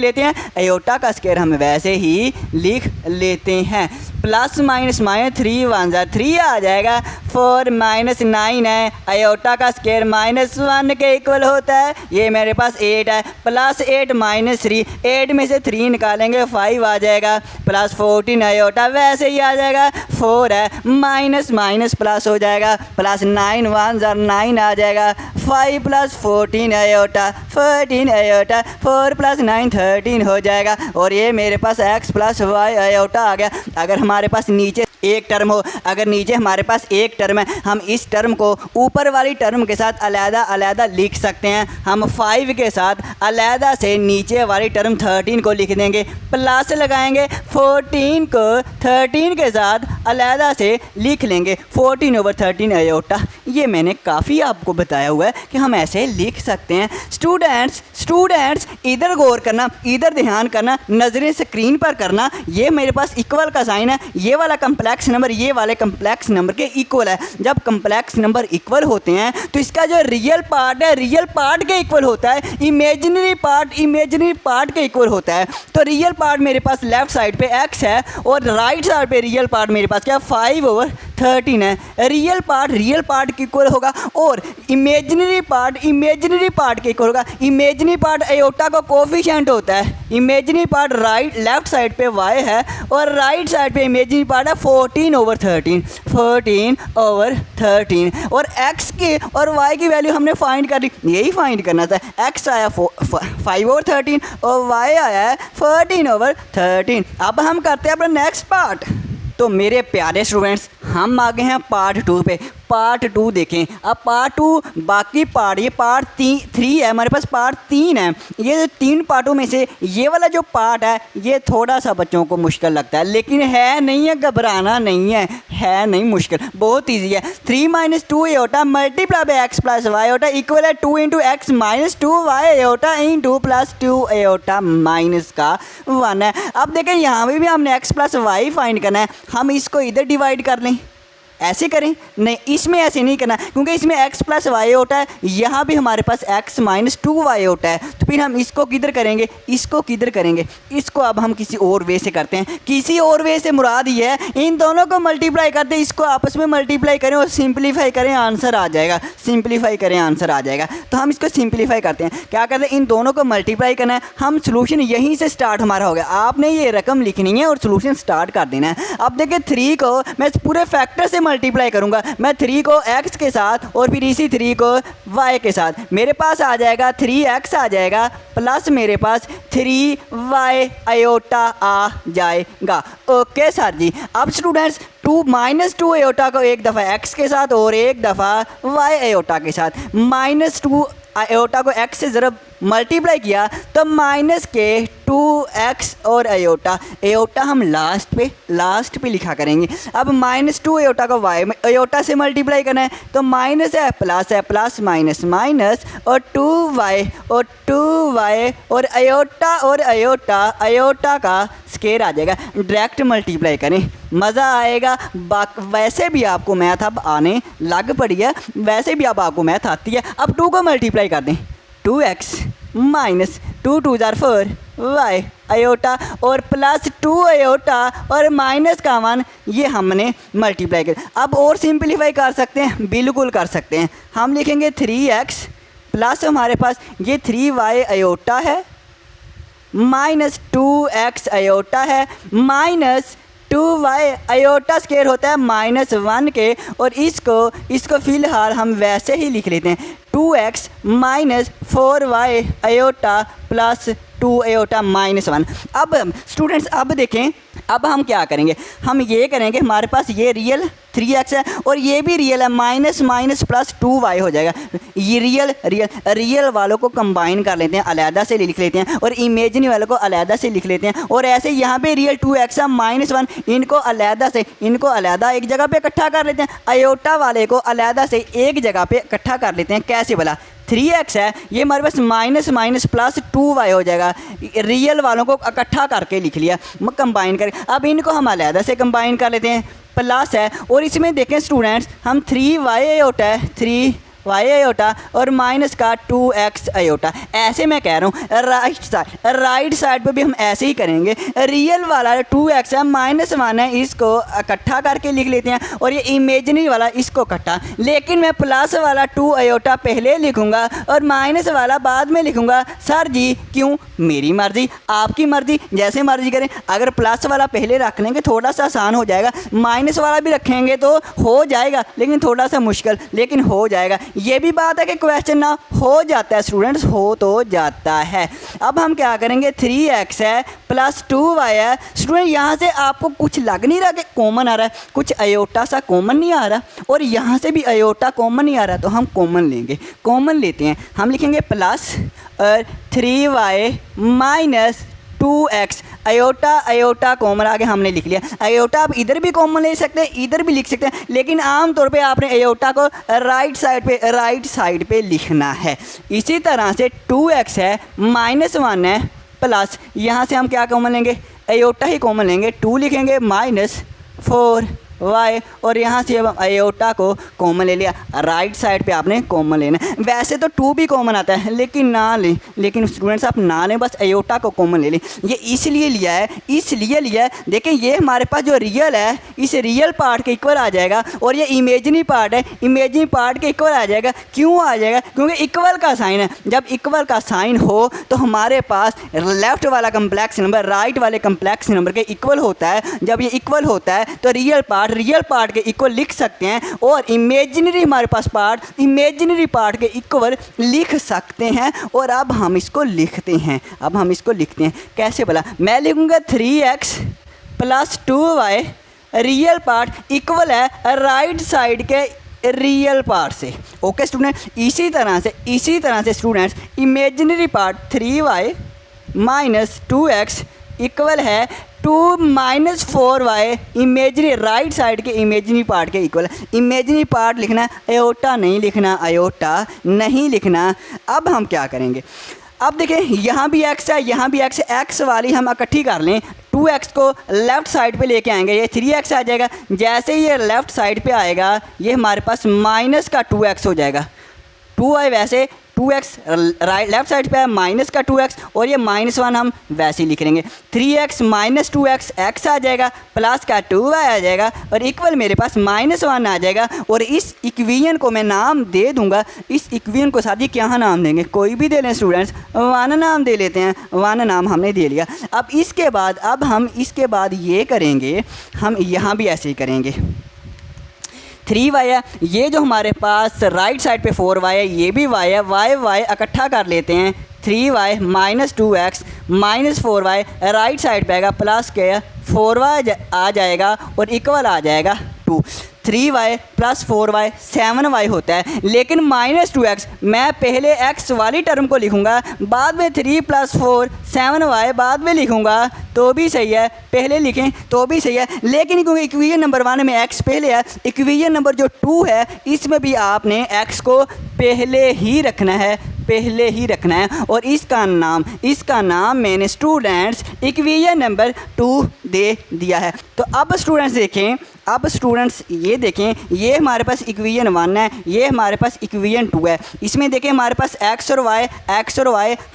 लेते हैं, प्लस माइनस 3 1 3 आ जाएगा। 4 - 9 है, आयोटा का स्क्वायर -1 के इक्वल होता है। ये मेरे पास 8 है, प्लस 8 - 3, 8 में से 3 निकालेंगे 5 आ जाएगा, प्लस 14 आयोटा वैसे ही आ जाएगा। 4 है, माइनस माइनस प्लस हो जाएगा, प्लस 9 1 9 आ जाएगा। 5 + 14 आयोटा 14 आयोटा, 4 + 9 13 हो जाएगा और ये मेरे पास x + y आयोटा आ गया। अगर हमारे पास नीचे एक टर्म हो, अगर नीचे हमारे पास एक टर्म है, हम इस टर्म को ऊपर वाली टर्म के साथ अलग-अलग लिख सकते हैं। हम 5 के साथ अलग से नीचे वाली टर्म 13 को लिख देंगे, प्लस लगाएंगे 14 को 13 के साथ अलग से लिख लेंगे 14/13 आयोटा। ये मैंने काफ़ी आपको बताया हुआ है कि हम ऐसे लिख सकते हैं। स्टूडेंट्स इधर गौर करना, इधर ध्यान करना, नज़रें स्क्रीन पर करना। ये मेरे पास इक्वल का साइन है, ये वाला कम्प्लेक्स नंबर ये वाले कम्प्लेक्स नंबर के इक्वल है। जब कम्प्लेक्स नंबर इक्वल होते हैं तो इसका जो रियल पार्ट है रियल पार्ट के इक्वल होता है, इमेजिनरी पार्ट के इक्वल होता है। तो रियल पार्ट मेरे पास लेफ्ट साइड पे x है और राइट साइड पे रियल पार्ट मेरे पास क्या 5/13 है। रियल पार्ट के इक्वल होगा और इमेजिनरी पार्ट के इक्वल होगा। इमेजिनरी पार्ट आयोटा का कोफिशिएंट होता है। इमेजिनरी पार्ट लेफ्ट साइड पे y है और राइट साइड पे इमेजिनरी पार्ट है 14/13 और x की और y की वैल्यू हमने फाइंड कर ली। यही फाइंड करना था। x आया 5/13 और y आया है 14/13। अब हम करते हैं अपना नेक्स्ट पार्ट। तो मेरे प्यारे स्टूडेंट्स हम आ गए हैं पार्ट 2 पे। पार्ट 2 देखें। अब पार्ट 2 बाकी पार्ट, ये पार्ट 3 है हमारे पास, पार्ट 3 है। ये 3 पार्टों में से ये वाला जो पार्ट है ये थोड़ा सा बच्चों को मुश्किल लगता है, लेकिन है नहीं है, घबराना नहीं है नहीं मुश्किल, बहुत ईजी है। 3 - 2 iota multiply by x plus Y iota equal है 2 × x - 2y iota in 2 + 2 iota minus का 1 है। अब देखें यहाँ भी हमने x प्लस वाई फाइंड करना है। हम इसको इधर डिवाइड कर लें, ऐसे करें, नहीं इसमें ऐसे नहीं करना क्योंकि इसमें x प्लस वाई होता है, यहाँ भी हमारे पास x - 2y होता है। तो फिर हम इसको किधर करेंगे, इसको किधर करेंगे, इसको अब हम किसी और वे से करते हैं। किसी और वे से मुराद ये है इन दोनों को मल्टीप्लाई करते, इसको आपस में मल्टीप्लाई करें और सिंप्लीफाई करें, आंसर आ जाएगा। तो हम इसको सिंप्लीफाई करते हैं। क्या करते हैं, इन दोनों को मल्टीप्लाई करना है। हम सोल्यूशन यहीं से स्टार्ट हमारा हो गया। आपने ये रकम लिखनी है और सोल्यूशन स्टार्ट कर देना है। अब देखिए 3 को मैं पूरे फैक्टर से मल्टीप्लाई करूंगा। मैं 3 को x के साथ और फिर इसी 3 को y के साथ, मेरे पास आ जाएगा 3x आ जाएगा प्लस मेरे पास 3y आयोटा आ जाएगा। ओके सर जी। अब स्टूडेंट्स 2 - 2 आयोटा को एक दफ़ा x के साथ और एक दफ़ा y आयोटा के साथ, -2 आयोटा को x से ज़रा मल्टीप्लाई किया तो माइनस के 2x और आयोटा हम लास्ट पे लिखा करेंगे। अब -2 आयोटा को y आयोटा से मल्टीप्लाई करना है तो माइनस है प्लस माइनस और 2y और आयोटा का स्केयर आ जाएगा। डायरेक्ट मल्टीप्लाई करें, मज़ा आएगा। वैसे भी आपको मैथ अब आने लग पड़ी है, वैसे भी अब आपको मैथ आती है। अब 2 को मल्टीप्लाई कर दें, 2x - 2 × 2 = 4 y आयोटा और प्लस 2 आयोटा और माइनस का 1, ये हमने मल्टीप्लाई कर। अब और सिंपलीफाई कर सकते हैं, बिल्कुल कर सकते हैं। हम लिखेंगे 3x प्लस हमारे पास ये 3y आयोटा है माइनस 2x आयोटा है माइनस 2y आयोटा स्केयर होता है -1 के, और इसको फ़िलहाल हम वैसे ही लिख लेते हैं 2x - 4y iota plus 2 iota -1। अब स्टूडेंट्स अब देखें, अब हम क्या करेंगे, हम ये करेंगे हमारे पास ये रियल 3x है और ये भी रियल है, माइनस प्लस 2y हो जाएगा। ये रियल वालों को कंबाइन कर लेते हैं, अलहदा से लिख लेते हैं, और इमेजिनरी वालों को अलहदा से लिख लेते हैं। और ऐसे यहाँ पे रियल 2x है -1, इनको अलहदा एक जगह पे इकट्ठा कर लेते हैं। आयोटा वाले को अलहदा से एक जगह पे इकट्ठा कर लेते हैं। कैसे भला, 3x है, ये हमारे पास माइनस प्लस 2y हो जाएगा। रियल वालों को इकट्ठा करके लिख लिया, कंबाइन करके। अब इनको हम अलहदा से कंबाइन कर लेते हैं, प्लस है, और इसमें देखें स्टूडेंट्स हम 3y आयोटा है 3y आयोटा और माइनस का 2x आयोटा। ऐसे मैं कह रहा हूँ राइट साइड पे भी हम ऐसे ही करेंगे। रियल वाला 2x है -1 है, इसको इकट्ठा करके लिख लेते हैं, और ये इमेजिनरी वाला इसको इकट्ठा। लेकिन मैं प्लस वाला 2 आयोटा पहले लिखूँगा और माइनस वाला बाद में लिखूँगा। सर जी क्यों? मेरी मर्ज़ी, आपकी मर्ज़ी, जैसे मर्ज़ी करें। अगर प्लस वाला पहले रख लेंगे थोड़ा सा आसान हो जाएगा, माइनस वाला भी रखेंगे तो हो जाएगा लेकिन थोड़ा सा मुश्किल, लेकिन हो जाएगा। ये भी बात है कि क्वेश्चन ना हो जाता है स्टूडेंट्स, हो तो जाता है। अब हम क्या करेंगे, 3x है प्लस 2y है। स्टूडेंट यहाँ से आपको कुछ लग नहीं रहा कि कॉमन आ रहा है, कुछ आयोटा सा कॉमन नहीं आ रहा, और यहाँ से भी आयोटा कॉमन नहीं आ रहा, तो हम कॉमन लेंगे। कॉमन लेते हैं, हम लिखेंगे प्लस और 3y - 2x, iota iota common आगे हमने लिख लिया। आयोटा आप इधर भी कॉमन ले सकते हैं, इधर भी लिख सकते हैं, लेकिन आमतौर पे आपने आयोटा को राइट साइड पे लिखना है। इसी तरह से 2x है, -1 है, प्लस यहाँ से हम क्या कॉमन लेंगे, आयोटा ही कॉमन लेंगे, 2 लिखेंगे -4y, और यहाँ से अब आयोटा को कॉमन ले लिया। राइट साइड पे आपने कॉमन लेना है। वैसे तो 2 भी कॉमन आता है, लेकिन ना लें, लेकिन स्टूडेंट्स आप ना लें, बस आयोटा को कॉमन ले लें। ये इसलिए लिया है देखें, ये हमारे पास जो रियल है इस रियल पार्ट के इक्वल आ जाएगा, और ये इमेजिनरी पार्ट है, इमेजिनरी पार्ट के इक्वल आ जाएगा। क्यों आ जाएगा? क्योंकि इक्वल का साइन है। जब इक्वल का साइन हो तो हमारे पास लेफ्ट वाला कम्प्लेक्स नंबर राइट वाले कम्प्लेक्स नंबर के इक्वल होता है। जब ये इक्वल होता है तो रियल पार्ट के इक्वल लिख सकते हैं, और इमेजिनरी हमारे पास पार्ट इमेजिनरी पार्ट के इक्वल लिख सकते हैं। और अब हम इसको लिखते हैं, कैसे बोला? मैं लिखूँगा 3x + 2y, real part equal है राइट साइड के रियल पार्ट से। ओके स्टूडेंट, इसी तरह से students imaginary part 3y - 2x equal है 2 - 4y, इमेजिनरी राइट साइड के इमेजिनरी पार्ट के इक्वल। इमेजिनरी पार्ट लिखना, आयोटा नहीं लिखना। अब हम क्या करेंगे? अब देखें, यहाँ भी x है, यहाँ भी x है, x वाली हम इकट्ठी कर लें। 2x को लेफ़्ट साइड पे लेके आएंगे, ये 3x आ जाएगा। जैसे ही ये लेफ़्ट साइड पे आएगा, ये हमारे पास माइनस का 2x हो जाएगा। 2y वैसे 2x राइट लेफ्ट साइड पे है, माइनस का 2x, और ये -1 हम वैसे ही लिख लेंगे। 3x - 2x x आ जाएगा, प्लस का 2y आ जाएगा, और इक्वल मेरे पास -1 आ जाएगा। और इस इक्वेशन को मैं नाम दे दूंगा। इस इक्वेशन को साथ ही क्या नाम देंगे? कोई भी दे लें स्टूडेंट्स, 1 नाम दे लेते हैं। 1 नाम हमने दे लिया। अब हम इसके बाद ये करेंगे, हम यहाँ भी ऐसे ही करेंगे। 3y है, ये जो हमारे पास राइट साइड पे 4y है, ये भी y है, y इकट्ठा कर लेते हैं। 3y - 2x - 4y right side पे आएगा, प्लस के 4y आ जाएगा, और इक्वल आ जाएगा 2। 3y + 4y 7y होता है। लेकिन -2x मैं पहले x वाली टर्म को लिखूंगा, बाद में 3 + 4 7y बाद में लिखूंगा तो भी सही है, पहले लिखें तो भी सही है। लेकिन क्योंकि इक्वेशन नंबर 1 में x पहले है, इक्वेशन नंबर जो 2 है इसमें भी आपने x को पहले ही रखना है, और इसका नाम मैंने स्टूडेंट्स इक्वेशन नंबर 2 दे दिया है। तो अब स्टूडेंट्स ये देखें, ये हमारे पास इक्वेशन 1 है, ये हमारे पास इक्वेशन 2 है। इसमें देखें हमारे पास x और y,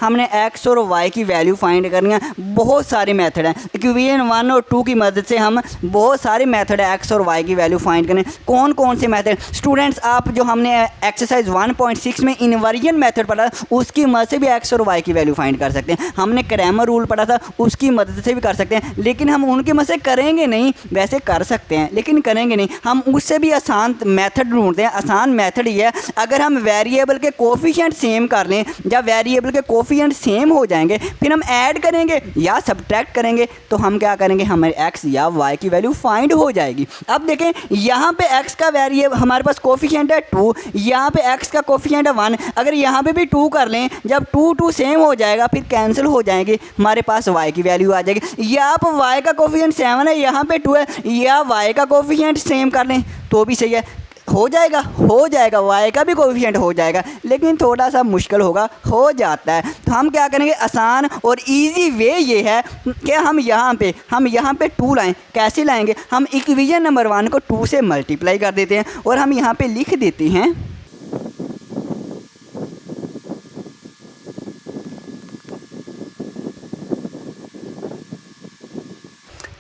हमने x और y की वैल्यू फाइंड करनी है। बहुत सारे मेथड हैं, इक्वेशन 1 और 2 की मदद से हम बहुत सारे मेथड है x और y की वैल्यू फाइंड करने। कौन से मेथड? स्टूडेंट्स आप जो हमने एक्सरसाइज 1.6 में इनवर्जन मेथड पढ़ा, उसकी मदद से भी x और y की वैल्यू फाइंड कर सकते हैं। हमने क्रैमर रूल पढ़ा था, उसकी मदद से भी कर सकते हैं। लेकिन हम उनकी मदद से करेंगे नहीं, वैसे कर सकते हैं लेकिन करेंगे नहीं। हम उससे भी आसान मेथड ढूंढते हैं। आसान मेथड ये है, अगर हम वेरिएबल के कोफिशिएंट सेम कर लें, जब वेरिएबल के कोफिशिएंट सेम हो जाएंगे, फिर हम ऐड करेंगे या सब्ट्रैक्ट करेंगे, तो हम क्या करेंगे, हमारे x या y की वैल्यू फाइंड हो जाएगी। अब देखें, यहाँ पे x का वेरिएबल हमारे पास कोफिशिएंट है 2, यहाँ पे x का कोफिशिएंट है 1। अगर यहाँ पे भी 2 कर लें, जब 2 सेम हो जाएगा फिर कैंसिल हो जाएंगे, हमारे पास y की वैल्यू आ जाएगी। या आप y का कोफिशिएंट 7 है, यहाँ पे 2 है, या y का कोफिशिएंट सेम कर लें तो भी सही है, हो जाएगा y का भी कोफिशिएंट हो जाएगा, लेकिन थोड़ा सा मुश्किल होगा, हो जाता है। तो हम क्या करेंगे, आसान और इजी वे ये है कि हम यहाँ पे 2 लाएँ। कैसे लाएंगे? हम इक्वेशन नंबर 1 को 2 से मल्टीप्लाई कर देते हैं, और हम यहाँ पे लिख देते हैं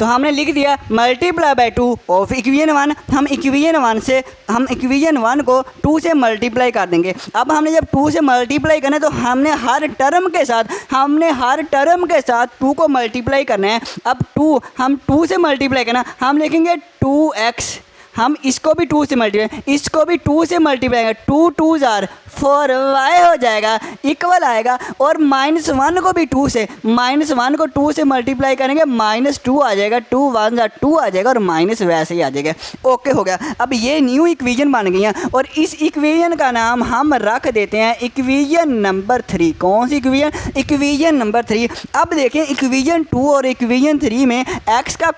तो हमने लिख दिया मल्टीप्लाई बाय 2 ऑफ इक्वेशन 1। हम इक्वेशन 1 को 2 से मल्टीप्लाई कर देंगे। अब हमने जब 2 से मल्टीप्लाई करना है तो हमने हर टर्म के साथ 2 को मल्टीप्लाई करना है। अब हम 2 से मल्टीप्लाई करना, हम लिखेंगे 2x, हम इसको भी 2 से मल्टीप्लाई, इसको भी 2 से मल्टीप्लाई करेंगे, 2 2 जार 4 y हो जाएगा इक्वल आएगा, और -1 को भी 2 से, -1 को 2 से मल्टीप्लाई करेंगे -2 आ जाएगा, 2 1 जार 2 आ जाएगा और माइनस वैसे ही आ जाएगा। ओके हो गया। अब ये न्यू इक्वेशन बन गई है और इस इक्वेशन का नाम हम रख देते हैं इक्वेशन नंबर 3। कौन सी इक्वेशन? Equation number 3। अब देखें इक्वेशन 2 और इक्वेशन 3 में x का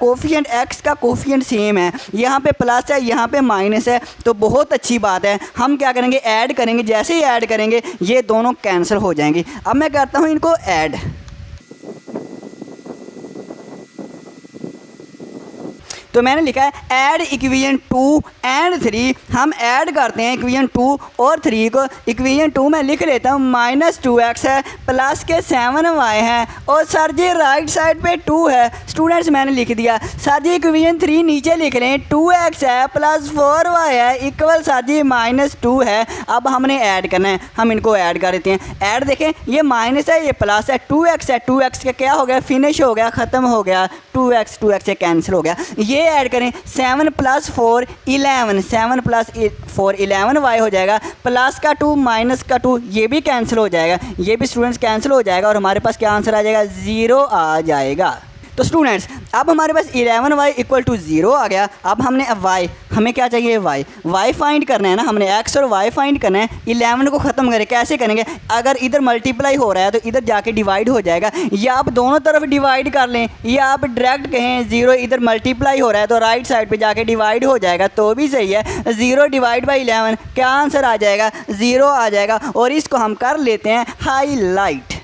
कोफिशिएंट सेम है, यहाँ पे प्लस है यहाँ पे माइनस है, तो बहुत अच्छी बात है। हम क्या करेंगे, ऐड करेंगे, जैसे ही ऐड करेंगे ये दोनों कैंसिल हो जाएंगी। अब मैं करता हूँ इनको ऐड। तो मैंने लिखा है ऐड इक्वेशन 2 एंड 3। हम ऐड करते हैं इक्वेशन 2 और 3 को। इक्वेशन 2 में लिख लेता हूँ -2x है प्लस के 7y है, और सर जी राइट साइड पे 2 है। स्टूडेंट्स मैंने लिख दिया। सर जी इक्वेशन 3 नीचे लिख लें, 2x है प्लस 4y है इक्वल सर जी -2 है। अब हमने ऐड करना है, हम इनको ऐड कर देते हैं। ऐड देखें, ये माइनस है ये प्लस है, 2x है, 2x का क्या हो गया, फिनिश हो गया, ख़त्म हो गया, 2x से कैंसिल हो गया। ये ऐड करें 7 + 4 11, 7 + 4 11y हो जाएगा, प्लस का 2 माइनस का 2 ये भी कैंसिल हो जाएगा, ये भी स्टूडेंट्स कैंसिल हो जाएगा और हमारे पास क्या आंसर आ जाएगा, 0 आ जाएगा। तो स्टूडेंट्स अब हमारे पास 11y = 0 आ गया। अब हमने y, हमें क्या चाहिए, y फाइंड करना है ना, हमने x और y फाइंड करना है। 11 को ख़त्म करें, कैसे करेंगे, अगर इधर मल्टीप्लाई हो रहा है तो इधर जाके डिवाइड हो जाएगा, या आप दोनों तरफ डिवाइड कर लें, या आप डायरेक्ट कहें 0 इधर मल्टीप्लाई हो रहा है तो राइट साइड पे जाके डिवाइड हो जाएगा, तो भी सही है। 0 / 11 क्या आंसर आ जाएगा, 0 आ जाएगा। और इसको हम कर लेते हैं हाईलाइट।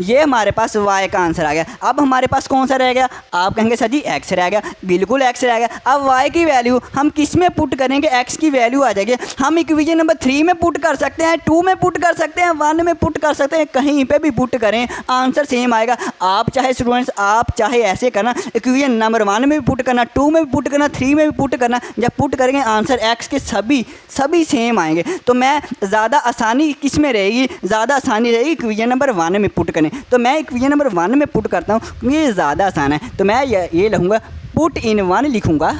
ये हमारे पास y का आंसर आ गया। अब हमारे पास कौन सा रह गया, आप कहेंगे सर जी x रह गया, बिल्कुल x रह गया। अब y की वैल्यू हम किस में पुट करेंगे, x की वैल्यू आ जाएगी। हम इक्वेशन नंबर 3 में पुट कर सकते हैं, 2 में पुट कर सकते हैं, 1 में पुट कर सकते हैं, कहीं पे भी पुट करें आंसर सेम आएगा। आप चाहे स्टूडेंट्स आप चाहे ऐसे करना, इक्वेशन नंबर 1 में भी पुट करना, 2 में भी पुट करना, 3 में भी पुट करना, जब पुट करेंगे आंसर x के सभी सेम आएंगे। तो मैं ज़्यादा आसानी किस में रहेगी, ज़्यादा आसानी रहेगी इक्वेशन नंबर 1 में पुट करें। तो मैं इक्वेशन नंबर 1 में पुट करता हूँ क्योंकि ये ज़्यादा आसान है। तो मैं ये लिखूँगा पुट इन 1 लिखूँगा।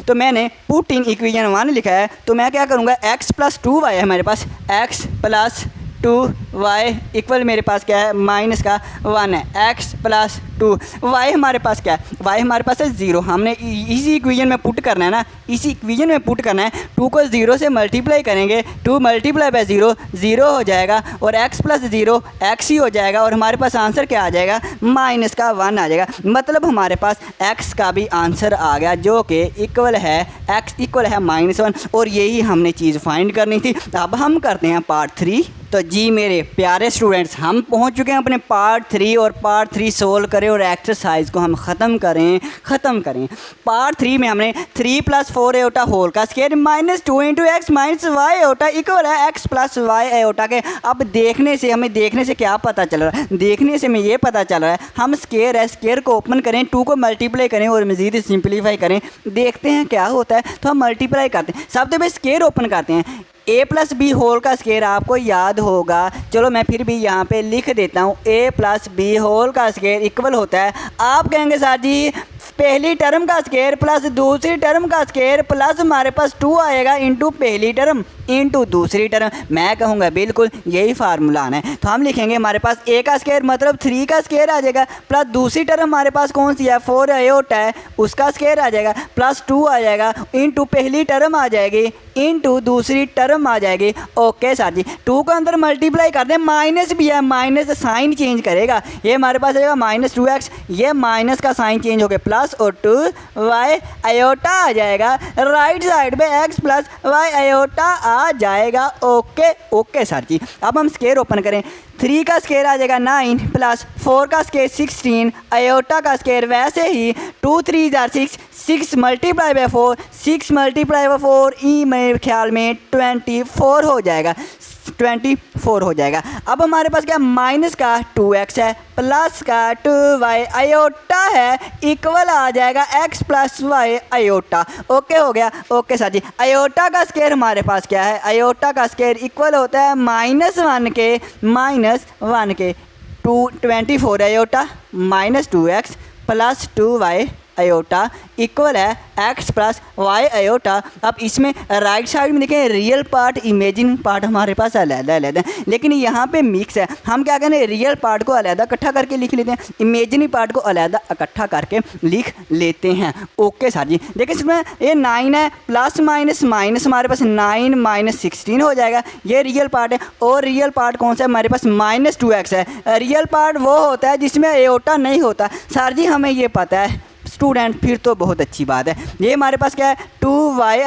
तो मैंने पुट इन इक्वेशन 1 लिखा है, तो मैं क्या करूँगा, x + 2y है हमारे पास, x + 2y इक्वल मेरे पास क्या है, -1 है, x + 2y हमारे पास क्या है, y हमारे पास है 0। हमने इसी इक्वेशन में पुट करना है ना, इसी इक्वेशन में पुट करना है। 2 को 0 से मल्टीप्लाई करेंगे, 2 × 0 0 हो जाएगा, और x + 0 x ही हो जाएगा, और हमारे पास आंसर क्या आ जाएगा, -1 आ जाएगा। मतलब हमारे पास x का भी आंसर आ गया जो कि इक्वल है, x इक्वल है -1, और यही हमने चीज़ फाइंड करनी थी। अब हम करते हैं पार्ट 3। तो जी मेरे प्यारे स्टूडेंट्स, हम पहुंच चुके हैं अपने पार्ट 3, और पार्ट 3 सोल्व करें और एक्सरसाइज को हम ख़त्म करें। पार्ट 3 में हमने 3 + 4 आयोटा होल का square -2 × x - y iota equal है x + y आयोटा के। अब देखने से क्या पता चल रहा है, देखने से हमें ये पता चल रहा है, हम स्क्वायर है, स्क्वायर को ओपन करें, 2 को मल्टीप्लाई करें और मज़ीद सिंप्लीफाई करें, देखते हैं क्या होता है। तो हम मल्टीप्लाई करते हैं, सबसे पहले स्क्वायर ओपन करते हैं। a + b होल का स्क्वायर आपको याद होगा, चलो मैं फिर भी यहाँ पे लिख देता हूँ, a + b होल का स्क्वायर इक्वल होता है, आप कहेंगे सर जी पहली टर्म का स्क्वायर प्लस दूसरी टर्म का स्क्वायर प्लस हमारे पास 2 आएगा इंटू पहली टर्म इंटू दूसरी टर्म। मैं कहूँगा बिल्कुल यही फार्मूला आना है। तो हम लिखेंगे हमारे पास a का स्क्वायर मतलब 3 का स्क्वायर आ जाएगा, प्लस दूसरी टर्म हमारे पास कौन सी है, 4 आयोटा है, उसका स्क्वायर आ जाएगा, प्लस 2 आ जाएगा, इंटू पहली टर्म आ जाएगी, इंटू दूसरी टर्म आ जाएगी। ओके सर जी, 2 को अंदर मल्टीप्लाई कर दें, माइनस भी है, माइनस साइन चेंज करेगा, ये हमारे पास आएगा -2x, ये माइनस का साइन चेंज हो गया, प्लस और 2y आयोटा आ जाएगा, राइट साइड पे x + y आयोटा आ जाएगा। ओके सर जी। अब हम स्क्वायर ओपन करें, 3 का स्क्वायर आ जाएगा 9 प्लस 4 का स्क्वायर 16, आयोटा का स्क्वायर वैसे ही 2 3 = 6, 6 × 4, 6 × 4 मेरे ख्याल में 24 हो जाएगा, 24 हो जाएगा। अब हमारे पास क्या, माइनस का 2x है, प्लस का 2y आयोटा है, इक्वल आ जाएगा x + y आयोटा। ओके हो गया। ओके सर जी, आयोटा का स्क्वायर हमारे पास क्या है, आयोटा का स्क्वायर इक्वल होता है -1 के 24 iota -2x plus 2y iota equal है x प्लस वाई आयोटा। अब इसमें राइट साइड में देखें रियल पार्ट इमेजिन पार्ट हमारे पास अलहदा अलहदा है, लेकिन यहाँ पे मिक्स है। हम क्या करें, रियल पार्ट को अलहदा इकट्ठा करके लिख लेते हैं, इमेजिनी पार्ट को अलहदा इकट्ठा करके लिख लेते हैं। ओके सर जी। देखिए इसमें ये 9 है, प्लस माइनस माइनस हमारे पास 9 माइनस 16 हो जाएगा, ये रियल पार्ट है। और रियल पार्ट कौन सा है हमारे पास, माइनस 2x है। रियल पार्ट वो होता है जिसमें आयोटा नहीं होता। सर जी हमें ये पता है स्टूडेंट, फिर तो बहुत अच्छी बात है। ये हमारे पास क्या है, 2y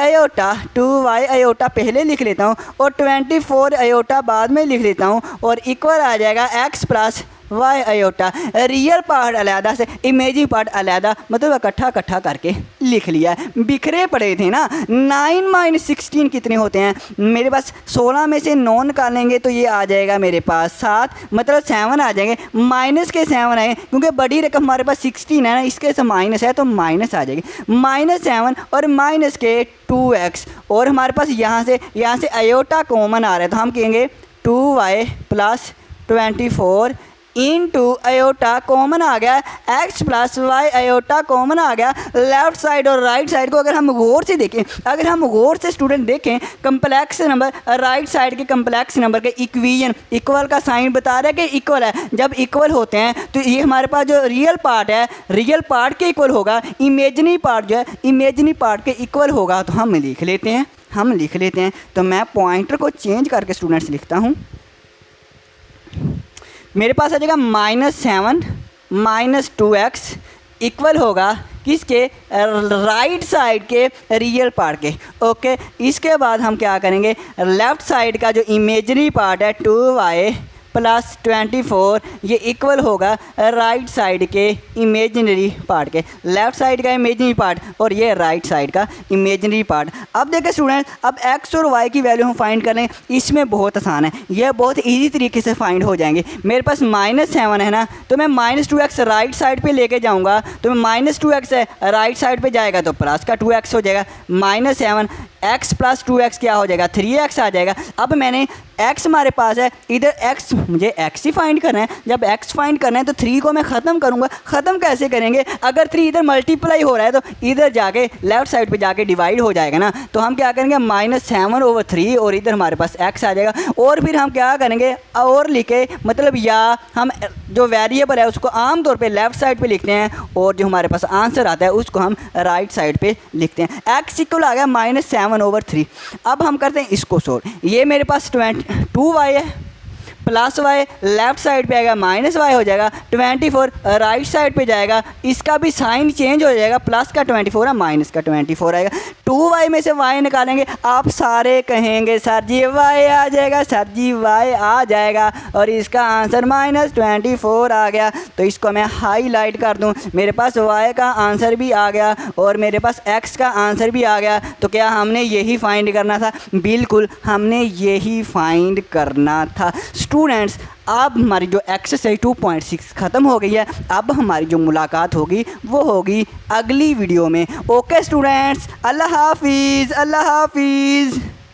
आयोटा पहले लिख लेता हूँ और 24 आयोटा बाद में लिख लेता हूँ और इक्वल आ जाएगा x plus Y iota. Real part अलहदा से इमेजिन पार्ट अलहदा, मतलब इकट्ठा करके लिख लिया है। बिखरे पड़े थे ना। 9 माइनस 16 कितने होते हैं मेरे पास, 16 में से 9 निकालेंगे तो ये आ जाएगा मेरे पास 7, मतलब 7 आ जाएंगे। माइनस के 7 आएंगे क्योंकि बड़ी रकम हमारे पास 16 है ना, इसके से माइनस है तो माइनस आ जाएगी। -7 और माइनस के 2x, और हमारे पास यहाँ से आयोटा कॉमन आ रहा है तो हम कहेंगे 2y plus 24 into iota common आ गया, x plus Y iota common आ गया। लेफ्ट साइड और राइट साइड को अगर हम गौर से देखें, अगर हम गौर से स्टूडेंट देखें, कंप्लेक्स नंबर राइट साइड के कंप्लेक्स नंबर के इक्वेशन इक्वल का साइन बता रहा है कि इक्वल है। जब इक्वल होते हैं तो ये हमारे पास जो रियल पार्ट है, रियल पार्ट के इक्वल होगा, इमेजिनी पार्ट जो है इमेजिनी पार्ट के इक्वल होगा। तो हम लिख लेते हैं। तो मैं पॉइंटर को चेंज करके स्टूडेंट्स लिखता हूँ। मेरे पास आ जाएगा -7 माइनस 2x इक्वल होगा किसके, राइट साइड के रियल पार्ट के। ओके, इसके बाद हम क्या करेंगे, लेफ़्ट साइड का जो इमेजरी पार्ट है 2y प्लस 24 ये इक्वल होगा राइट साइड के इमेजिनरी पार्ट के। लेफ़्ट साइड का इमेजिनरी पार्ट और ये राइट साइड का इमेजिनरी पार्ट। अब देखें स्टूडेंट, अब x और y की वैल्यू हम फाइंड कर लें, इसमें बहुत आसान है, यह बहुत इजी तरीके से फाइंड हो जाएंगे। मेरे पास -7 है ना, तो मैं -2x राइट साइड पे लेके जाऊंगा, तो -2x है राइट साइड पे जाएगा तो प्लस का 2x हो जाएगा। -7 x प्लस 2x क्या हो जाएगा, 3x आ जाएगा। अब मैंने x हमारे पास है, इधर x मुझे x ही फाइंड करना है। जब x फाइंड करना है तो 3 को मैं ख़त्म करूँगा। ख़त्म कैसे करेंगे, अगर 3 इधर मल्टीप्लाई हो रहा है तो इधर जाके लेफ़्ट साइड पे जाके डिवाइड हो जाएगा ना। तो हम क्या करेंगे, -7/3 और इधर हमारे पास x आ जाएगा। और फिर हम क्या करेंगे, और लिखे मतलब या हम जो वेरिएबल है उसको आम तौर पे लेफ़्ट साइड पे लिखते हैं और जो हमारे पास आंसर आता है उसको हम राइट साइड पे लिखते हैं। x इक्वल आ गया -7/3। अब हम करते हैं इसको सोल्व। ये मेरे पास 2y है प्लस वाई लेफ्ट साइड पे आएगा, -y हो जाएगा। 24 राइट साइड पे जाएगा, इसका भी साइन चेंज हो जाएगा, प्लस का 24 है माइनस का 24 आएगा। 2y में से y निकालेंगे, आप सारे कहेंगे सर जी y आ जाएगा, सर जी y आ जाएगा, और इसका आंसर -24 आ गया। तो इसको मैं हाईलाइट कर दूं, मेरे पास y का आंसर भी आ गया और मेरे पास x का आंसर भी आ गया। तो क्या हमने यही फाइंड करना था? बिल्कुल हमने यही फाइंड करना था। स्टूडेंट्स, अब हमारी जो एक्सरसाइज 2.6 ख़त्म हो गई है। अब हमारी जो मुलाकात होगी वो होगी अगली वीडियो में। ओके स्टूडेंट्स, अल्लाह हाफिज़, अल्लाह हाफिज़।